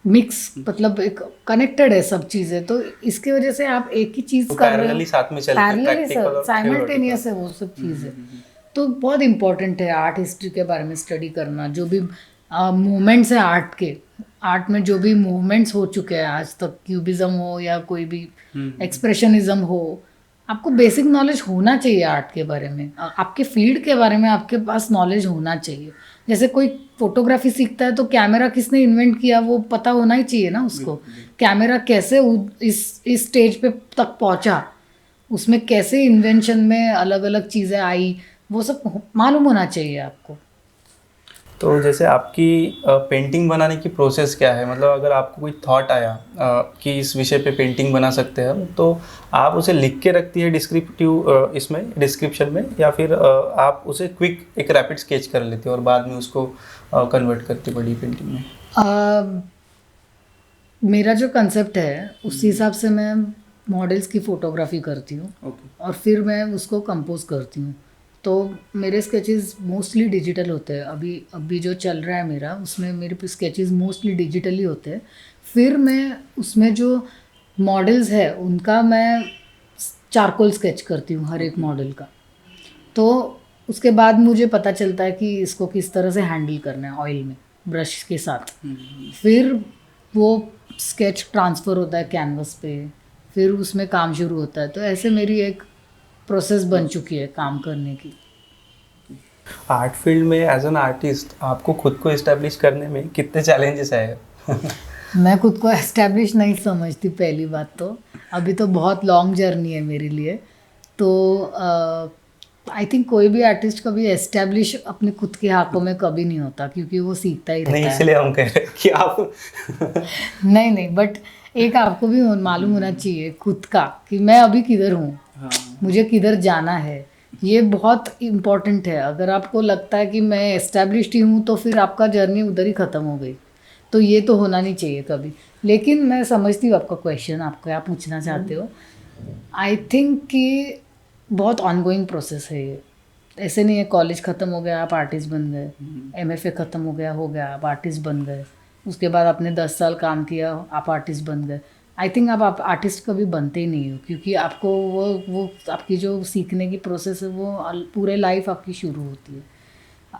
मिक्स मतलब एक कनेक्टेड है सब चीज़ें। तो इसकी वजह से आप एक ही चीज़ कर रहे हो, साथ में चलते हैं, प्रैक्टिकल और साइमल्टेनियस है वो सब चीज़ें। तो बहुत इम्पोर्टेंट है आर्ट हिस्ट्री के बारे में स्टडी करना। जो भी मूवमेंट्स है आर्ट में जो भी मूवमेंट्स हो चुके हैं आज तक, क्यूबिज्म हो या कोई भी एक्सप्रेशनिज्म हो, आपको बेसिक नॉलेज होना चाहिए आर्ट के बारे में, आपके फील्ड के बारे में आपके पास नॉलेज होना चाहिए। जैसे कोई फोटोग्राफी सीखता है तो कैमरा किसने इन्वेंट किया वो पता होना ही चाहिए ना उसको। कैमरा कैसे इस स्टेज पे तक पहुंचा, उसमें कैसे इन्वेंशन में अलग अलग चीज़ें आई, वो सब मालूम होना चाहिए आपको। तो जैसे आपकी पेंटिंग बनाने की प्रोसेस क्या है? मतलब अगर आपको कोई थॉट आया कि इस विषय पे पेंटिंग बना सकते हैं हम, तो आप उसे लिख के रखती है डिस्क्रिप्टिव इसमें डिस्क्रिप्शन में, या फिर आप उसे क्विक एक रैपिड स्केच कर लेते हो और बाद में उसको कन्वर्ट करती बड़ी पेंटिंग में? मेरा जो कंसेप्ट है उस हिसाब से मैं मॉडल्स की फ़ोटोग्राफी करती हूँ और फिर मैं उसको कंपोज करती हूँ। तो मेरे स्केचेस मोस्टली डिजिटल होते हैं। अभी जो चल रहा है मेरा, उसमें मेरे स्केचेस मोस्टली डिजिटली होते हैं। फिर मैं उसमें जो मॉडल्स है उनका मैं चारकोल स्केच करती हूँ हर एक मॉडल का। तो उसके बाद मुझे पता चलता है कि इसको किस तरह से हैंडल करना है ऑयल में ब्रश के साथ। फिर वो स्केच ट्रांसफ़र होता है कैनवस पे, फिर उसमें काम शुरू होता है। तो ऐसे मेरी एक प्रोसेस बन चुकी है काम करने की। आर्ट फील्ड में एज एन आर्टिस्ट आपको खुद को इस्टेब्लिश करने में कितने चैलेंजेस आए? मैं खुद को एस्टैब्लिश नहीं समझती, पहली बात तो अभी तो बहुत लॉन्ग जर्नी है मेरे लिए। तो आई थिंक कोई भी आर्टिस्ट कभी एस्टैब्लिश अपने खुद के हाथों में कभी नहीं होता, क्योंकि वो सीखता ही रहता नहीं, है। इसलिए हम कह रहे हैं कि आप नहीं, बट एक आपको भी मालूम होना चाहिए खुद का कि मैं अभी किधर हूँ, मुझे किधर जाना है। ये बहुत इम्पोर्टेंट है। अगर आपको लगता है कि मैं एस्टैब्लिश्ड ही हूँ तो फिर आपका जर्नी उधर ही ख़त्म हो गई। तो ये तो होना नहीं चाहिए कभी। लेकिन मैं समझती हूँ आपका क्वेश्चन, आप क्या पूछना चाहते हो। आई थिंक कि बहुत ऑनगोइंग प्रोसेस है ये। ऐसे नहीं है कॉलेज ख़त्म हो गया आप आर्टिस्ट बन गए, MFA ख़त्म हो गया आप आर्टिस्ट बन गए, उसके बाद आपने 10 साल काम किया आप आर्टिस्ट बन गए। आई थिंक आप आर्टिस्ट कभी बनते ही नहीं हो, क्योंकि आपको वो आपकी जो सीखने की प्रोसेस है वो पूरे लाइफ आपकी शुरू होती है।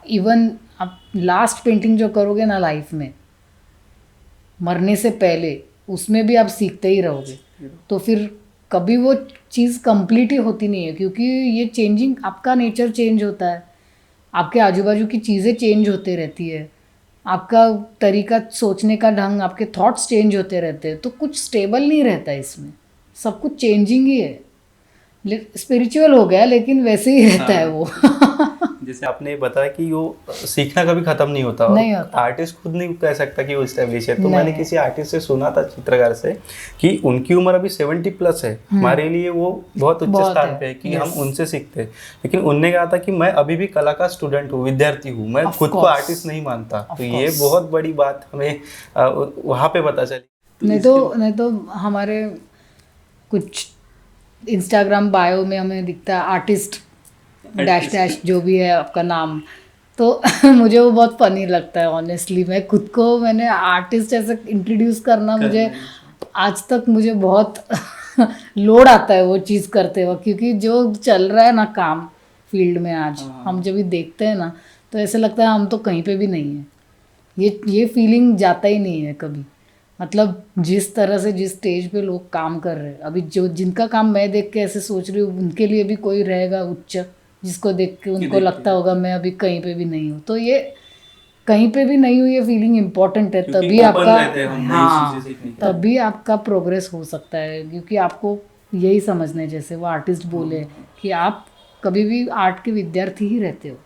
इवन आप लास्ट पेंटिंग जो करोगे ना लाइफ में, मरने से पहले, उसमें भी आप सीखते ही रहोगे। तो फिर कभी वो चीज़ कंप्लीट ही होती नहीं है, क्योंकि ये चेंजिंग, आपका नेचर चेंज होता है, आपके आजू बाजू की चीज़ें चेंज होते रहती है, आपका तरीका सोचने का ढंग, आपके थॉट्स चेंज होते रहते हैं। तो कुछ स्टेबल नहीं रहता इसमें, सब कुछ चेंजिंग ही है। स्पिरिचुअल हो गया लेकिन वैसे ही रहता है वो। जैसे आपने बताया कि वो सीखना कभी खत्म नहीं होता, नहीं होता। आर्टिस्ट खुद नहीं कह सकता कि वो एस्टेब्लिश है। तो नहीं। मैंने किसी आर्टिस्ट से सुना था, चित्रकार से, कि उनकी उम्र अभी 70+ है। हमारे लिए वो बहुत उच्च स्थान पे है कि हम उनसे सीखते हैं। लेकिन उनने कहा था कि मैं अभी भी कला का स्टूडेंट हूँ, विद्यार्थी हूँ, मैं खुद को आर्टिस्ट नहीं मानता। तो ये बहुत बड़ी बात हमें वहाँ पे पता चली। नहीं तो हमारे कुछ इंस्टाग्राम बायो में हमें दिखता है आर्टिस्ट डैश जो भी है आपका नाम, तो मुझे वो बहुत फनी लगता है ऑनेस्टली। खुद को मैंने आर्टिस्ट ऐसे इंट्रोड्यूस करना, मुझे आज तक मुझे बहुत लोड आता है वो चीज़ करते वक्त, क्योंकि जो चल रहा है ना काम फील्ड में आज, हम जब भी देखते हैं ना तो ऐसे लगता है हम तो कहीं पे भी नहीं है। ये फीलिंग जाता ही नहीं है कभी। मतलब जिस तरह से जिस स्टेज पे लोग काम कर रहे हैं अभी, जो जिनका काम मैं देख के ऐसे सोच रही हूँ, उनके लिए भी कोई रहेगा उच्च, जिसको देख के उनको लगता होगा मैं अभी कहीं पे भी नहीं हूँ। तो ये कहीं पे भी नहीं हूँ, ये फीलिंग इम्पोर्टेंट है, तभी आपका तभी आपका प्रोग्रेस हो सकता है। क्योंकि आपको यही समझने, जैसे वो आर्टिस्ट बोले कि आप कभी भी आर्ट के विद्यार्थी ही रहते हो।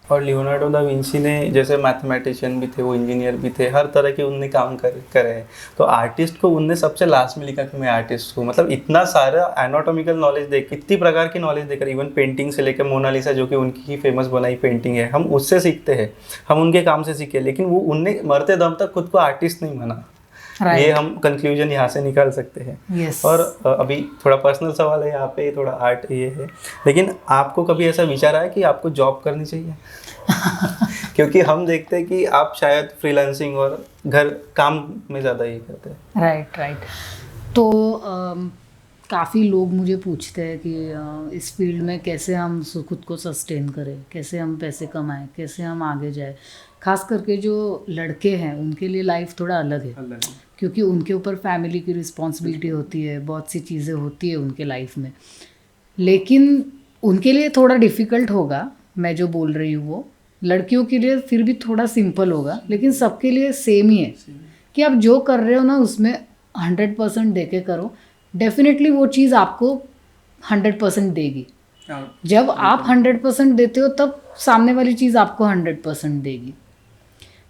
और लियोनार्डो दा विंची ने जैसे मैथमेटिशियन भी थे, वो इंजीनियर भी थे, हर तरह के उनने काम करे हैं। तो आर्टिस्ट को उनने सबसे लास्ट में लिखा कि मैं आर्टिस्ट हूँ। मतलब इतना सारा एनाटॉमिकल नॉलेज देख, इतनी प्रकार की नॉलेज देकर, इवन पेंटिंग से लेकर मोनालिसा जो कि उनकी ही फेमस बनाई पेंटिंग है, हम उससे सीखते हैं, हम उनके काम से सीखे। लेकिन वो उनने मरते दम तक खुद को आर्टिस्ट नहीं माना। ये हम कंक्लूजन यहाँ से निकाल सकते हैं। और अभी थोड़ा पर्सनल सवाल है यहाँ पे, थोड़ा आर्ट ये है, लेकिन आपको कभी ऐसा विचार आया कि आपको जॉब करनी चाहिए? क्योंकि हम देखते हैं कि आप शायद फ्रीलांसिंग और घर काम में ज़्यादा ये करते हैं। राइट। तो काफ़ी लोग मुझे पूछते हैं कि इस फील्ड में कैसे हम खुद को सस्टेन करें, कैसे हम पैसे कमाएं, कैसे हम आगे जाए। खास करके जो लड़के हैं उनके लिए लाइफ थोड़ा अलग है, क्योंकि उनके ऊपर फैमिली की रिस्पॉन्सिबिलिटी होती है, बहुत सी चीज़ें होती है उनके लाइफ में। लेकिन उनके लिए थोड़ा डिफ़िकल्ट होगा, मैं जो बोल रही हूँ वो। लड़कियों के लिए फिर भी थोड़ा सिंपल होगा, लेकिन सबके लिए सेम ही है कि आप जो कर रहे हो ना उसमें 100% दे के करो। डेफिनेटली वो चीज़ आपको 100% देगी। जब आप 100% देते हो तब सामने वाली चीज़ आपको 100% देगी।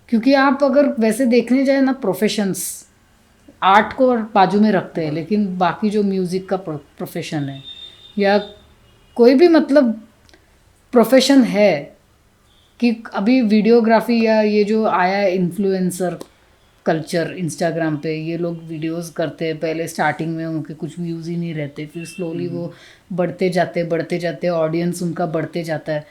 क्योंकि आप अगर वैसे देखने जाए ना, प्रोफेशंस आर्ट को बाजू में रखते हैं, लेकिन बाकी जो म्यूज़िक का प्रोफेशन है या कोई भी मतलब प्रोफेशन है, कि अभी वीडियोग्राफी या ये जो आया है इन्फ्लुएंसर कल्चर इंस्टाग्राम पे, ये लोग वीडियोस करते हैं। पहले स्टार्टिंग में उनके कुछ व्यूज़ ही नहीं रहते, फिर स्लोली वो बढ़ते जाते, ऑडियंस उनका बढ़ते जाता है।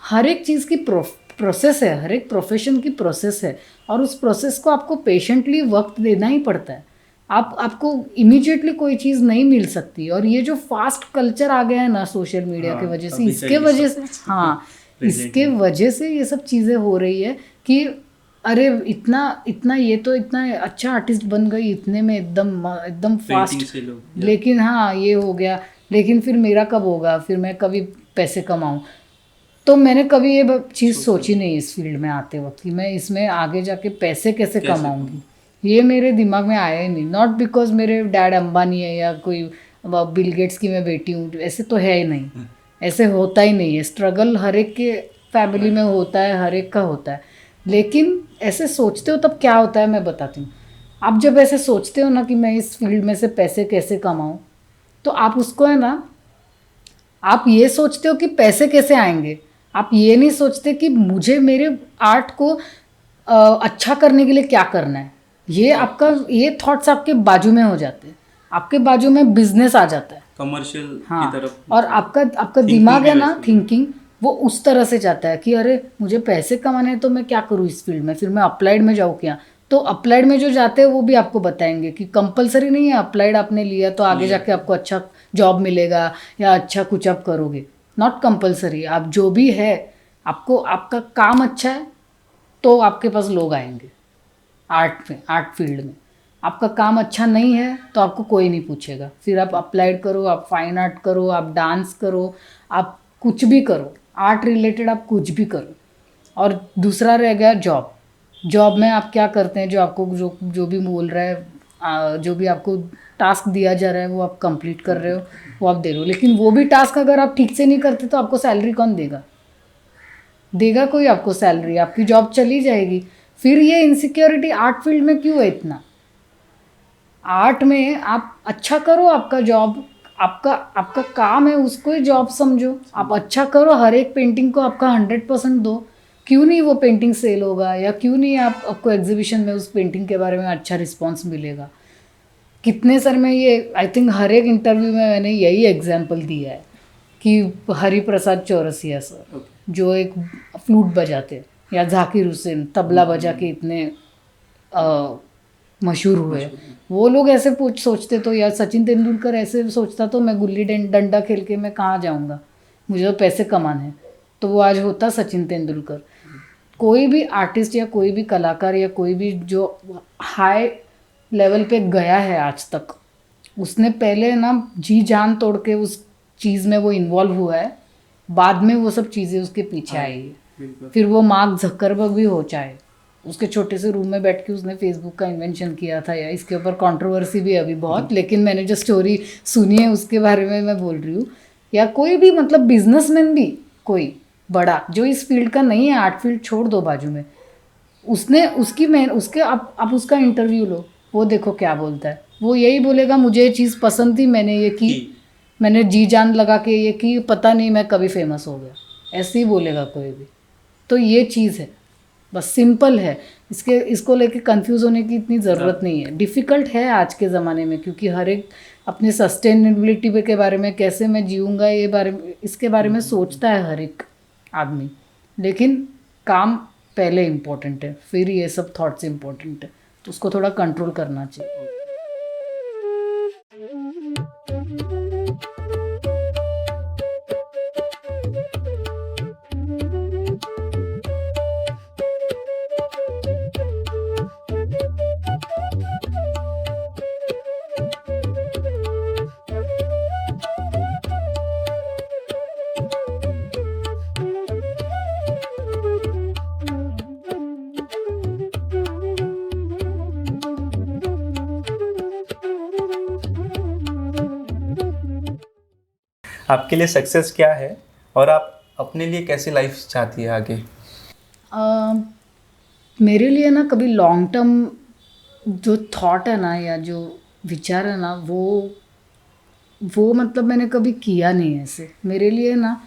हर एक चीज़ की प्रोसेस है, हर एक प्रोफेशन की प्रोसेस है, और उस प्रोसेस को आपको पेशेंटली वक्त देना ही पड़ता है। आपको इमीडिएटली कोई चीज़ नहीं मिल सकती। और ये जो फास्ट कल्चर आ गया है ना सोशल मीडिया की वजह से, इसके वजह से ये सब चीज़ें हो रही है कि अरे इतना ये तो इतना अच्छा आर्टिस्ट बन गई इतने में, एकदम फास्ट। लेकिन हाँ ये हो गया, लेकिन फिर मेरा कब होगा, फिर मैं कभी पैसे कमाऊँ। तो मैंने कभी ये चीज़ सोची नहीं इस फील्ड में आते वक्त कि मैं इसमें आगे जाके पैसे कैसे कमाऊंगी। ये मेरे दिमाग में आया ही नहीं। नॉट बिकॉज मेरे डैड अंबानी है या कोई बिल गेट्स की मैं बेटी हूँ, ऐसे तो है ही नहीं, ऐसे होता ही नहीं है। स्ट्रगल हर एक के फैमिली में होता है, हर एक का होता है, लेकिन ऐसे सोचते हो तब क्या होता है मैं बताती हूँ। आप जब ऐसे सोचते हो ना कि मैं इस फील्ड में से पैसे कैसे कमाऊँ, तो आप उसको है ना, आप ये सोचते हो कि पैसे कैसे आएंगे, आप ये नहीं सोचते कि मुझे मेरे आर्ट को अच्छा करने के लिए क्या करना है। ये आपका ये थॉट्स आपके बाजू में हो जाते हैं, आपके बाजू में बिजनेस आ जाता है, कमर्शियल हाँ, की तरफ। और आपका दिमाग है ना, थिंकिंग वो उस तरह से जाता है कि अरे मुझे पैसे कमाने हैं तो मैं क्या करूँ इस फील्ड में, फिर मैं अप्लाइड में जाऊँ क्या। तो अप्लाइड में जो जाते हैं वो भी आपको बताएंगे कि कंपलसरी नहीं है अप्लाइड आपने लिया तो आगे जाके आपको अच्छा जॉब मिलेगा या अच्छा कुछ आप करोगे। नॉट कंपलसरी, आप जो भी है, आपको आपका काम अच्छा है तो आपके पास लोग आएंगे आर्ट में, आर्ट फील्ड में। आपका काम अच्छा नहीं है तो आपको कोई नहीं पूछेगा, फिर आप अप्लाइड करो, आप फाइन आर्ट करो, आप डांस करो, आप कुछ भी करो, आर्ट रिलेटेड आप कुछ भी करो। और दूसरा रह गया जॉब। जॉब में आप क्या करते हैं, जो आपको जो भी बोल रहा है, जो भी आपको टास्क दिया जा रहा है वो आप कंप्लीट कर रहे हो, वो आप दे रहे हो, लेकिन वो भी टास्क अगर आप ठीक से नहीं करते तो आपको सैलरी कौन देगा? देगा कोई आपको सैलरी? आपकी जॉब चली जाएगी। फिर ये इनसिक्योरिटी आर्ट फील्ड में क्यों है इतना? आर्ट में आप अच्छा करो, आपका जॉब, आपका काम है, उसको ही जॉब समझो। आप अच्छा करो, हर एक पेंटिंग को आपका 100% दो। क्यों नहीं वो पेंटिंग सेल होगा, या क्यों नहीं आपको एग्जीबिशन में उस पेंटिंग के बारे में अच्छा रिस्पॉन्स मिलेगा। कितने सर में ये आई थिंक हर एक इंटरव्यू में मैंने यही एग्जाम्पल दिया है कि हरि प्रसाद चौरसिया सर जो एक फ्लूट बजाते, या जाकिर हुसैन तबला बजा के इतने मशहूर हुए, वो लोग ऐसे सोचते तो, या सचिन तेंदुलकर ऐसे सोचता तो मैं गुल्ली डंडा खेल के मैं कहाँ जाऊँगा, मुझे तो पैसे कमाने हैं, तो वो आज होता सचिन तेंदुलकर। कोई भी आर्टिस्ट या कोई भी कलाकार या कोई भी जो हाई लेवल पे गया है आज तक, उसने पहले ना जी जान तोड़ के उस चीज़ में वो इन्वॉल्व हुआ है, बाद में वो सब चीज़ें उसके पीछे आई है। फिर वो मार्क जकरबर्ग भी हो, चाहे उसके छोटे से रूम में बैठ के उसने फेसबुक का इन्वेंशन किया था, या इसके ऊपर कंट्रोवर्सी भी अभी बहुत, लेकिन मैंने जो स्टोरी सुनी है उसके बारे में मैं बोल रही हूँ। या कोई भी मतलब बिजनेसमैन भी कोई बड़ा जो इस फील्ड का नहीं है, आर्ट फील्ड छोड़ दो बाजू में, उसने उसकी मैं उसके आप उसका इंटरव्यू लो, वो देखो क्या बोलता है। वो यही बोलेगा मुझे ये चीज़ पसंद थी, मैंने ये की, मैंने जी जान लगा के ये की, पता नहीं मैं कभी फेमस हो गया, ऐसे ही बोलेगा कोई भी। तो ये चीज़ है, बस सिंपल है। इसको लेके कंफ्यूज होने की इतनी ज़रूरत नहीं है। डिफ़िकल्ट है आज के ज़माने में, क्योंकि हर एक अपने सस्टेनेबिलिटी के बारे में, कैसे मैं जीऊँगा इसके बारे में सोचता है हर एक आदमी, लेकिन काम पहले इम्पोर्टेंट है, फिर ये सब थॉट्स इम्पोर्टेंट है, तो उसको थोड़ा कंट्रोल करना चाहिए। आपके लिए सक्सेस क्या है और आप अपने लिए कैसी लाइफ चाहती है आगे? मेरे लिए ना कभी लॉन्ग टर्म जो थॉट है ना, या जो विचार है ना, वो मतलब मैंने कभी किया नहीं है ऐसे। मेरे लिए ना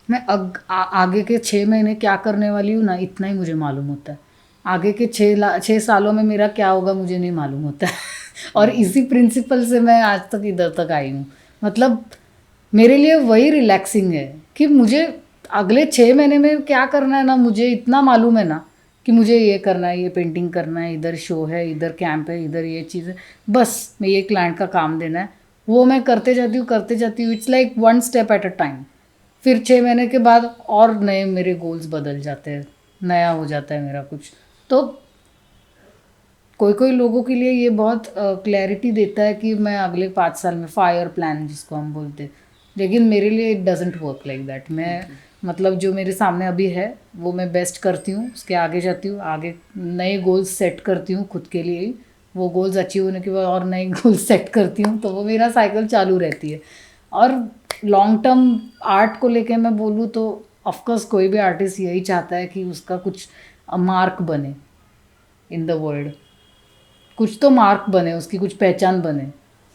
मैं आगे के 6 महीने क्या करने वाली हूँ ना, इतना ही मुझे मालूम होता है। आगे के 6 सालों में मेरा क्या होगा मुझे नहीं मालूम होता है और इसी प्रिंसिपल से मैं आज तक इधर तक आई हूँ। मतलब मेरे लिए वही रिलैक्सिंग है कि मुझे अगले 6 महीने में क्या करना है ना, मुझे इतना मालूम है ना कि मुझे ये करना है, ये पेंटिंग करना है, इधर शो है, इधर कैंप है, इधर ये चीज़ है, बस मैं ये क्लाइंट का काम देना है, वो मैं करते जाती हूँ। It's like 1 step at a time. फिर 6 महीने के बाद और नए मेरे गोल्स बदल जाते हैं, नया हो जाता है मेरा कुछ। तो कोई लोगों के लिए ये बहुत क्लैरिटी देता है कि मैं अगले 5 साल में फायर प्लान जिसको हम बोलते हैं, लेकिन मेरे लिए it doesn't work like that. मैं मतलब जो मेरे सामने अभी है वो मैं बेस्ट करती हूँ, उसके आगे जाती हूँ, आगे नए गोल्स सेट करती हूँ खुद के लिए ही, वो गोल्स अचीव होने के बाद और नए गोल्स सेट करती हूँ, तो वो मेरा साइकिल चालू रहती है। और लॉन्ग टर्म आर्ट को लेके मैं बोलूँ तो ऑफकोर्स कोई भी आर्टिस्ट यही चाहता है कि उसका कुछ मार्क बने इन द वर्ल्ड, कुछ तो मार्क बने, उसकी कुछ पहचान बने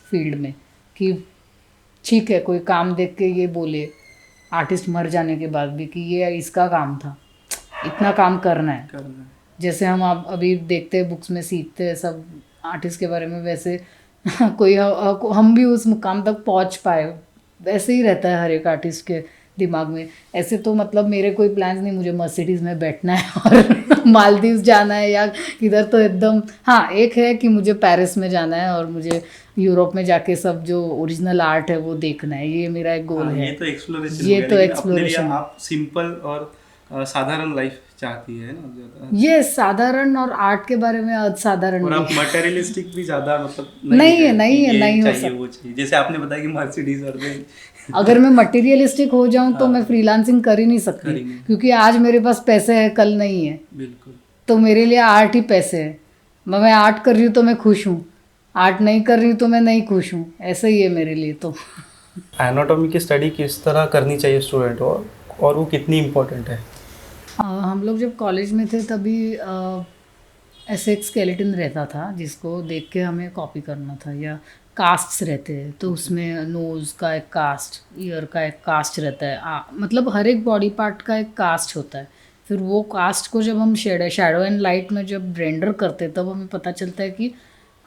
फील्ड में, कि ठीक है कोई काम देख के ये बोले आर्टिस्ट मर जाने के बाद भी कि ये इसका काम था, इतना काम करना है। जैसे हम आप अभी देखते हैं बुक्स में सीखते हैं सब आर्टिस्ट के बारे में, वैसे कोई हम भी उस मुकाम तक पहुंच पाए, वैसे ही रहता है हर एक आर्टिस्ट के दिमाग में। ऐसे तो मतलब मेरे कोई प्लान्स नहीं मुझे मर्सिडीज़ में बैठना है और मालदीव जाना है या किधर, तो एकदम हाँ एक है कि मुझे पेरिस में जाना है और मुझे यूरोप में जाके सब जो ओरिजिनल आर्ट है वो देखना है, ये मेरा एक गोल है। ये तो एक्सप्लोरेशन, ये तो एक्सप्लोरेशन। आप सिंपल और साधारण लाइफ चाहती है ना ज्यादा। ये साधारण और आर्ट के बारे में असाधारण और आप भी। मटेरियलिस्टिक भी ज्यादा मतलब नहीं हो सकता। वो चाहिए जैसे आपने बताया कि मर्सिडीज और अगर मैं मटेरियलिस्टिक हो जाऊं तो मैं फ्रीलांसिंग कर ही नहीं सकती, क्योंकि आज मेरे पास पैसे है कल नहीं है। बिल्कुल। तो मेरे लिए आर्ट ही पैसे है, मैं आर्ट कर रही हूँ तो मैं खुश हूँ, आर्ट नहीं कर रही हूँ तो मैं नहीं खुश हूँ, ऐसा ही है मेरे लिए। तो एनाटॉमी की स्टडी किस तरह करनी चाहिए स्टूडेंट को और वो कितनी इम्पोर्टेंट है? हम लोग जब कॉलेज में थे तभी ऐसे एक स्केलेटन रहता था जिसको देख के हमें कॉपी करना था, या कास्ट्स रहते हैं तो उसमें नोज़ का एक कास्ट, ईयर का एक कास्ट रहता है, मतलब हर एक बॉडी पार्ट का एक कास्ट होता है। फिर वो कास्ट को जब हम शैडो एंड लाइट में जब रेंडर करते हैं तब हमें पता चलता है कि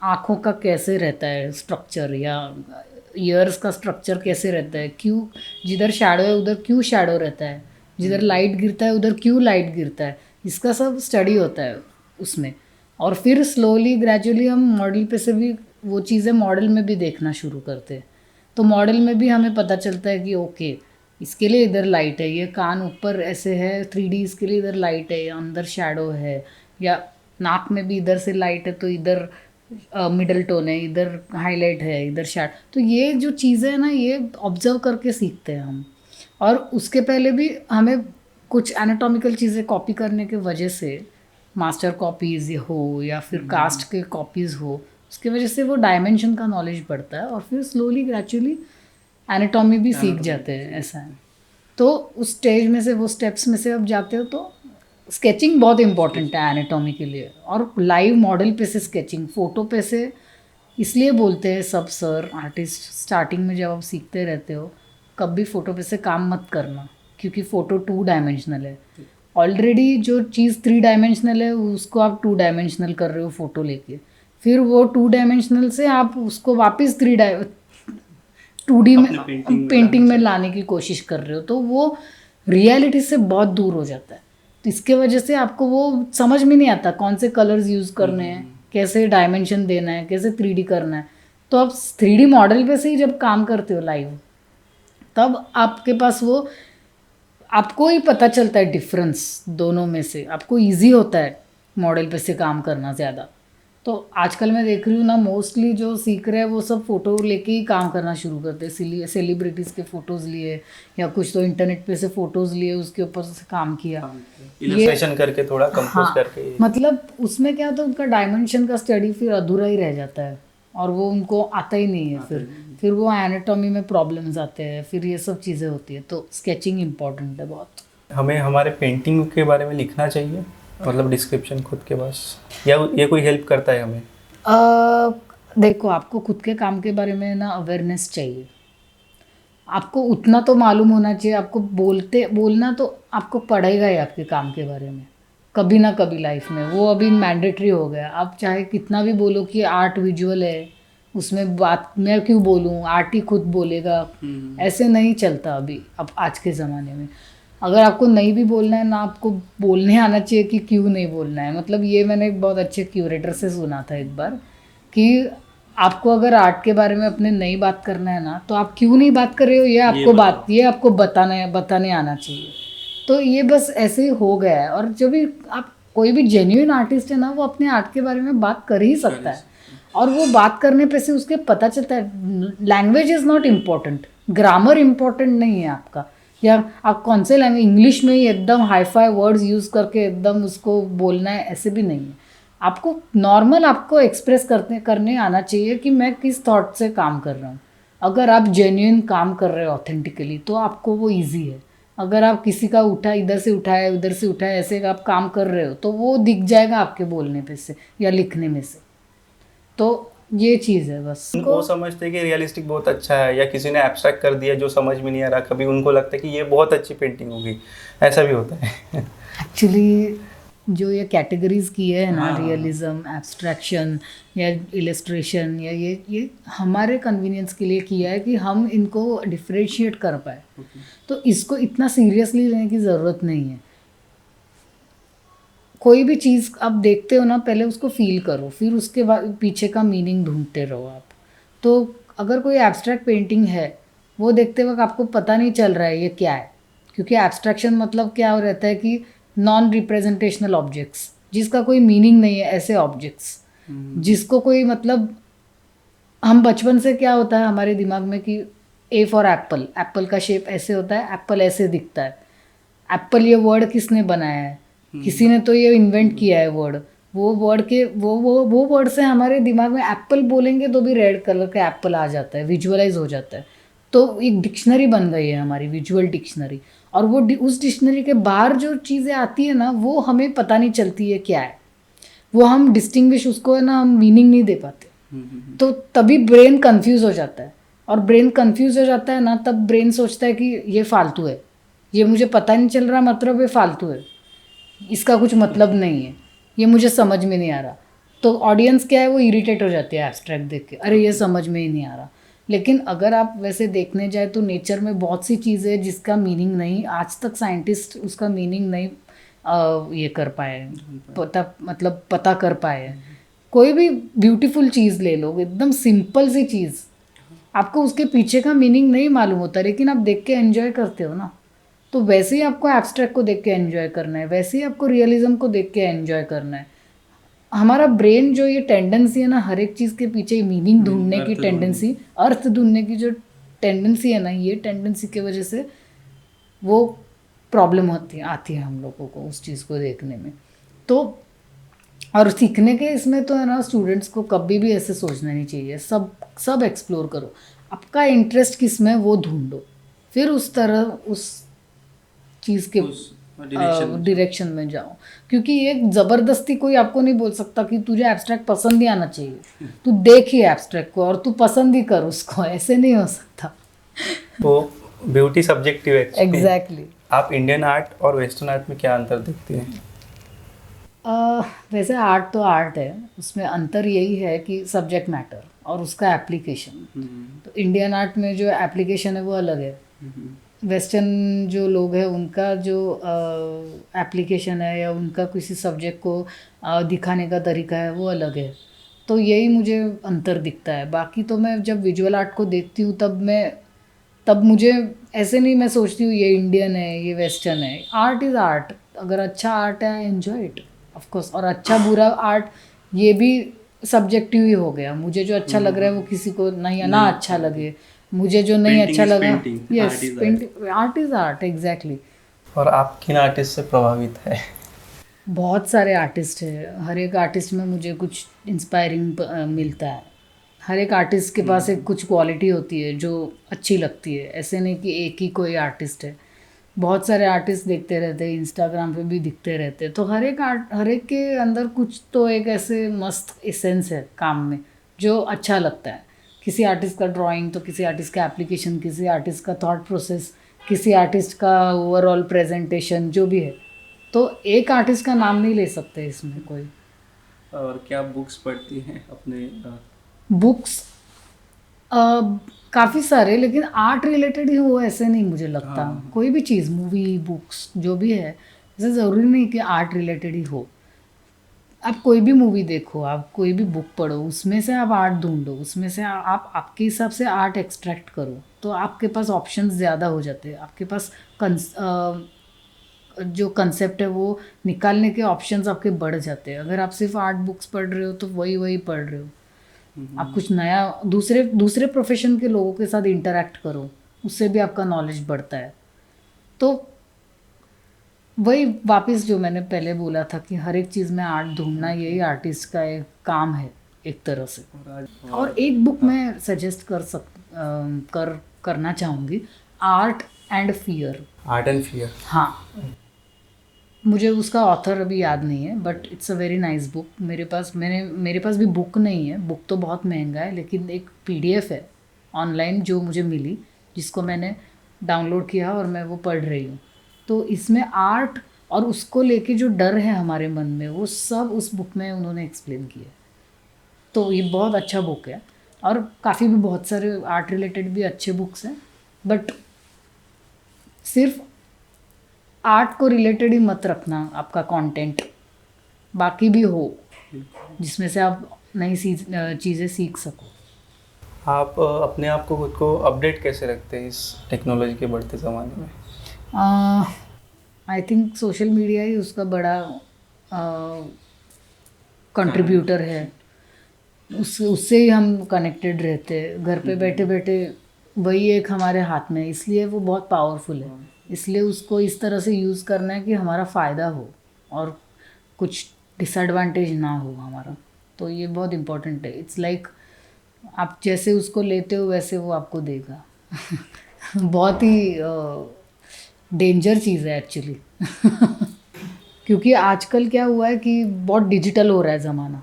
आँखों का कैसे रहता है स्ट्रक्चर, या ईयर्स का स्ट्रक्चर कैसे रहता है, क्यों जिधर शैडो है उधर क्यों शैडो रहता है, जिधर लाइट गिरता है उधर क्यों लाइट गिरता है, इसका सब स्टडी होता है उसमें। और फिर स्लोली ग्रेजुअली हम मॉडल पे से भी वो चीज़ें मॉडल में भी देखना शुरू करते हैं, तो मॉडल में भी हमें पता चलता है कि ओके इसके लिए इधर लाइट है, ये कान ऊपर ऐसे है 3D, इसके लिए इधर लाइट है, या अंदर शैडो है, या नाक में भी इधर से लाइट है तो इधर मिडल टोन है, इधर हाईलाइट है, इधर शैड। तो ये जो चीज़ें हैं ना ये ऑब्जर्व करके सीखते हैं हम। और उसके पहले भी हमें कुछ एनाटॉमिकल चीज़ें कॉपी करने के वजह से, मास्टर कॉपीज़ हो या फिर कास्ट के कॉपीज़ हो, उसकी वजह से वो डायमेंशन का नॉलेज बढ़ता है और फिर स्लोली ग्रेजुअली एनाटॉमी भी सीख जाते हैं, ऐसा है। तो उस स्टेज में से, वो स्टेप्स में से अब जाते हो तो स्केचिंग बहुत इंपॉर्टेंट है एनाटॉमी के लिए। और लाइव मॉडल पे से स्केचिंग, फ़ोटो पे से इसलिए बोलते हैं सब सर आर्टिस्ट स्टार्टिंग में जब आप सीखते रहते हो कभी फ़ोटो पे से काम मत करना, क्योंकि फ़ोटो 2 डायमेंशनल है। ऑलरेडी जो चीज़ 3 डायमेंशनल है उसको आप 2 डायमेंशनल कर रहे हो फ़ोटो लेके, फिर वो 2 डायमेंशनल से आप उसको वापस 2D में पेंटिंग में लाने की कोशिश कर रहे हो, तो वो रियलिटी से बहुत दूर हो जाता है। तो इसके वजह से आपको वो समझ में नहीं आता कौन से कलर्स यूज़ करने हैं, कैसे डायमेंशन देना है, कैसे 3D करना है। तो आप 3D मॉडल पे से ही जब काम करते हो लाइव, तब आपके पास वो आपको ही पता चलता है डिफरेंस दोनों में से, आपको इजी होता है मॉडल पे से काम करना ज़्यादा। तो आजकल मैं देख रही हूँ ना मोस्टली जो सीख रहे हैं वो सब फ़ोटो लेके ही काम करना शुरू करते हैं, सेलिब्रिटीज़ के फ़ोटोज़ लिए या कुछ तो इंटरनेट पे से फ़ोटोज़ लिए उसके ऊपर से काम किया, इलस्ट्रेशन करके थोड़ा कंपोज करके। मतलब उसमें क्या होता है उनका डायमेंशन का स्टडी फिर अधूरा ही रह जाता है और वो उनको आता ही नहीं है, फिर वो एनाटॉमी में प्रॉब्लम्स आते हैं, फिर ये सब चीज़ें होती है। तो स्केचिंग इम्पॉर्टेंट है बहुत। हमें हमारे पेंटिंग के बारे में लिखना चाहिए, मतलब डिस्क्रिप्शन खुद के पास, या ये कोई हेल्प करता है हमें? देखो आपको खुद के काम के बारे में ना अवेयरनेस चाहिए, आपको उतना तो मालूम होना चाहिए, आपको बोलना तो आपको पड़ेगा ही आपके काम के बारे में कभी ना कभी लाइफ में, वो अभी मैंडेटरी हो गया। आप चाहे कितना भी बोलो कि आर्ट विजुअल है, उसमें बात मैं क्यों बोलूँ, आर्ट ही खुद बोलेगा, ऐसे नहीं चलता अभी अब आज के ज़माने में। अगर आपको नहीं भी बोलना है ना, आपको बोलने आना चाहिए कि क्यों नहीं बोलना है। मतलब ये मैंने एक बहुत अच्छे क्यूरेटर से सुना था एक बार कि आपको अगर आर्ट के बारे में अपने नई बात करना है ना, तो आप क्यों नहीं बात कर रहे हो ये आपको बताने आना चाहिए। तो ये बस ऐसे ही हो गया है। और जो भी आप कोई भी जेन्युइन आर्टिस्ट है ना, वो अपने आर्ट के बारे में बात कर ही सकता है, और वो बात करने पे से उसके पता चलता है language is not important, grammar important नहीं है आपका, या आप कौन से लैंग्वेज, इंग्लिश में ही एकदम हाई-फाई वर्ड्स यूज़ करके एकदम उसको बोलना है, ऐसे भी नहीं है। आपको नॉर्मल आपको एक्सप्रेस करने आना चाहिए कि मैं किस थॉट से काम कर रहा हूँ। अगर आप जेन्युइन काम कर रहे हो ऑथेंटिकली तो आपको वो ईज़ी है। अगर आप किसी का इधर से उठाया उधर से उठाया ऐसे आप काम कर रहे हो तो वो दिख जाएगा आपके बोलने पे से या लिखने में से। तो ये चीज़ है बस। वो समझते हैं कि रियलिस्टिक बहुत अच्छा है, या किसी ने एब्स्ट्रैक्ट कर दिया जो समझ में नहीं आ रहा, कभी उनको लगता है कि ये बहुत अच्छी पेंटिंग होगी, ऐसा भी होता है। एक्चुअली जो ये कैटेगरीज की है ना, हाँ। रियलिज्म, एब्स्ट्रैक्शन या इलस्ट्रेशन, या ये हमारे कन्वीनियंस के लिए किया है कि हम इनको डिफ्रेंशिएट कर पाए। तो इसको इतना सीरियसली लेने की ज़रूरत नहीं है। कोई भी चीज़ आप देखते हो ना, पहले उसको फील करो, फिर उसके बाद पीछे का मीनिंग ढूंढते रहो आप। तो अगर कोई एब्स्ट्रैक्ट पेंटिंग है, वो देखते वक्त आपको पता नहीं चल रहा है ये क्या है, क्योंकि एब्स्ट्रैक्शन मतलब क्या हो रहता है कि नॉन रिप्रेजेंटेशनल ऑब्जेक्ट्स, जिसका कोई मीनिंग नहीं है, ऐसे ऑब्जेक्ट्स जिसको कोई मतलब, हम बचपन से क्या होता है हमारे दिमाग में कि ए फॉर एप्पल, एप्पल का शेप ऐसे होता है, एप्पल ऐसे दिखता है। एप्पल ये वर्ड किसने बनाया है? किसी ने तो ये इन्वेंट किया है वर्ड। वो वर्ड के वो वर्ड से हमारे दिमाग में एप्पल बोलेंगे तो भी रेड कलर का एप्पल आ जाता है, विजुअलाइज हो जाता है। तो एक डिक्शनरी बन गई है हमारी, विजुअल डिक्शनरी। और वो उस डिक्शनरी के बाहर जो चीज़ें आती है ना, वो हमें पता नहीं चलती है क्या है, वो हम डिस्टिंग्विश उसको है ना, हम मीनिंग नहीं दे पाते। तो तभी ब्रेन कंफ्यूज हो जाता है, और ब्रेन कंफ्यूज हो जाता है ना, तब ब्रेन सोचता है कि ये फालतू है, ये मुझे पता नहीं चल रहा, मतलब ये फालतू है, इसका कुछ मतलब नहीं है, ये मुझे समझ में नहीं आ रहा। तो ऑडियंस क्या है, वो इरिटेट हो जाती है एब्स्ट्रैक्ट देख के, अरे ये समझ में ही नहीं आ रहा। लेकिन अगर आप वैसे देखने जाए तो नेचर में बहुत सी चीज़ें हैं जिसका मीनिंग नहीं, आज तक साइंटिस्ट उसका मीनिंग नहीं ये कर पाए, पता कर पाए। कोई भी ब्यूटीफुल चीज़ ले लो, एकदम सिंपल सी चीज़, आपको उसके पीछे का मीनिंग नहीं मालूम होता, लेकिन आप देख के एंजॉय करते हो ना। तो वैसे ही आपको एब्स्ट्रैक्ट को देख के एंजॉय करना है, वैसे ही आपको रियलिज्म को देख के एंजॉय करना है। हमारा ब्रेन जो ये टेंडेंसी है ना, हर एक चीज़ के पीछे मीनिंग ढूंढने की टेंडेंसी, अर्थ ढूंढने की जो टेंडेंसी है ना, ये टेंडेंसी की वजह से वो प्रॉब्लम आती है हम लोगों को उस चीज़ को देखने में। तो और सीखने के इसमें तो है ना, स्टूडेंट्स को कभी भी ऐसे सोचना नहीं चाहिए, सब एक्सप्लोर करो, आपका इंटरेस्ट किस में वो ढूंढो, फिर उस तरह उस चीज़ के डायरेक्शन में जाओ। क्योंकि ये ज़बरदस्ती कोई आपको नहीं बोल सकता कि तुझे एब्स्ट्रैक्ट पसंद ही आना चाहिए, तू देख ही एब्स्ट्रैक्ट को और तू पसंद ही कर उसको, ऐसे नहीं हो सकता। वो ब्यूटी सब्जेक्टिव है। एग्जैक्टली। आप इंडियन आर्ट और वेस्टर्न आर्ट में क्या अंतर देखते हैं? वैसे आर्ट तो आर्ट है, उसमें अंतर यही है कि सब्जेक्ट मैटर और उसका एप्लीकेशन। तो इंडियन आर्ट में जो एप्लीकेशन है वो अलग है, वेस्टर्न जो लोग हैं उनका जो एप्लीकेशन है या उनका किसी सब्जेक्ट को दिखाने का तरीका है वो अलग है। तो यही मुझे अंतर दिखता है। बाकी तो मैं जब विजुअल आर्ट को देखती हूँ तब मुझे ऐसे नहीं मैं सोचती हूँ ये इंडियन है ये वेस्टर्न है। आर्ट इज़ आर्ट, अगर अच्छा आर्ट है एन्जॉय इट ऑफ कोर्स। और अच्छा बुरा आर्ट ये भी सब्जेक्टिव ही हो गया, मुझे जो अच्छा लग रहा है वो किसी को नहीं ना अच्छा लगे, मुझे जो नहीं अच्छा लगा। Yes, painting art is art, exactly. और आप किन आर्टिस्ट से प्रभावित है? बहुत सारे आर्टिस्ट हैं, हर एक आर्टिस्ट में मुझे कुछ इंस्पायरिंग मिलता है। हर एक आर्टिस्ट के पास एक कुछ क्वालिटी होती है जो अच्छी लगती है, ऐसे नहीं कि एक ही कोई आर्टिस्ट है। बहुत सारे आर्टिस्ट देखते रहते हैं, इंस्टाग्राम पे भी दिखते रहते हैं। तो हर एक के अंदर कुछ तो एक ऐसे मस्त एसेंस है काम में जो अच्छा लगता है। किसी आर्टिस्ट का ड्राइंग तो किसी आर्टिस्ट का एप्लीकेशन, किसी आर्टिस्ट का थॉट प्रोसेस, किसी आर्टिस्ट का ओवरऑल प्रेजेंटेशन, जो भी है। तो एक आर्टिस्ट का नाम नहीं ले सकते इसमें कोई। और क्या बुक्स पढ़ती हैं अपने? बुक्स काफ़ी सारे, लेकिन आर्ट रिलेटेड ही हो ऐसे नहीं मुझे लगता। कोई भी चीज़, मूवी, बुक्स, जो भी है, ऐसे ज़रूरी नहीं कि आर्ट रिलेटेड ही हो। आप कोई भी मूवी देखो, आप कोई भी बुक पढ़ो, उसमें से आप आर्ट ढूंढो, उसमें से आप आपके हिसाब से आर्ट एक्सट्रैक्ट करो, तो आपके पास ऑप्शंस ज़्यादा हो जाते हैं। आपके पास जो कंसेप्ट है वो निकालने के ऑप्शंस आपके बढ़ जाते हैं। अगर आप सिर्फ आर्ट बुक्स पढ़ रहे हो तो वही पढ़ रहे हो। आप कुछ नया दूसरे प्रोफेशन के लोगों के साथ इंटरेक्ट करो, उससे भी आपका नॉलेज बढ़ता है। तो वही वापस जो मैंने पहले बोला था कि हर एक चीज़ में आर्ट ढूंढना यही आर्टिस्ट का एक काम है एक तरह से। और एक बुक मैं सजेस्ट करना चाहूँगी, art and fear. Art and fear, हाँ, मुझे उसका ऑथर अभी याद नहीं है, but it's a very nice book. मेरे पास भी बुक नहीं है, बुक तो बहुत महंगा है, लेकिन एक PDF है ऑनलाइन जो मुझे मिली, जिसको मैंने डाउनलोड किया और मैं वो पढ़ रही हूँ। तो इसमें आर्ट और उसको लेके जो डर है हमारे मन में, वो सब उस बुक में उन्होंने एक्सप्लेन किया। तो ये बहुत अच्छा बुक है, और काफ़ी भी बहुत सारे आर्ट रिलेटेड भी अच्छे बुक्स हैं, बट सिर्फ आर्ट को रिलेटेड ही मत रखना आपका कंटेंट, बाकी भी हो जिसमें से आप नई चीज़ें सीख सको। आप अपने आप को खुद को अपडेट कैसे रखते हैं इस टेक्नोलॉजी के बढ़ते ज़माने में? आई थिंक सोशल मीडिया ही उसका बड़ा कंट्रीब्यूटर है। उससे ही हम कनेक्टेड रहते हैं घर पे बैठे बैठे, वही एक हमारे हाथ में है, इसलिए वो बहुत पावरफुल है। इसलिए उसको इस तरह से यूज़ करना है कि हमारा फ़ायदा हो और कुछ डिसएडवांटेज ना हो हमारा। तो ये बहुत इम्पोर्टेंट है। इट्स लाइक आप जैसे उसको लेते हो वैसे वो आपको देगा। बहुत ही डेंजर चीज़ है एक्चुअली। क्योंकि आजकल क्या हुआ है कि बहुत डिजिटल हो रहा है ज़माना,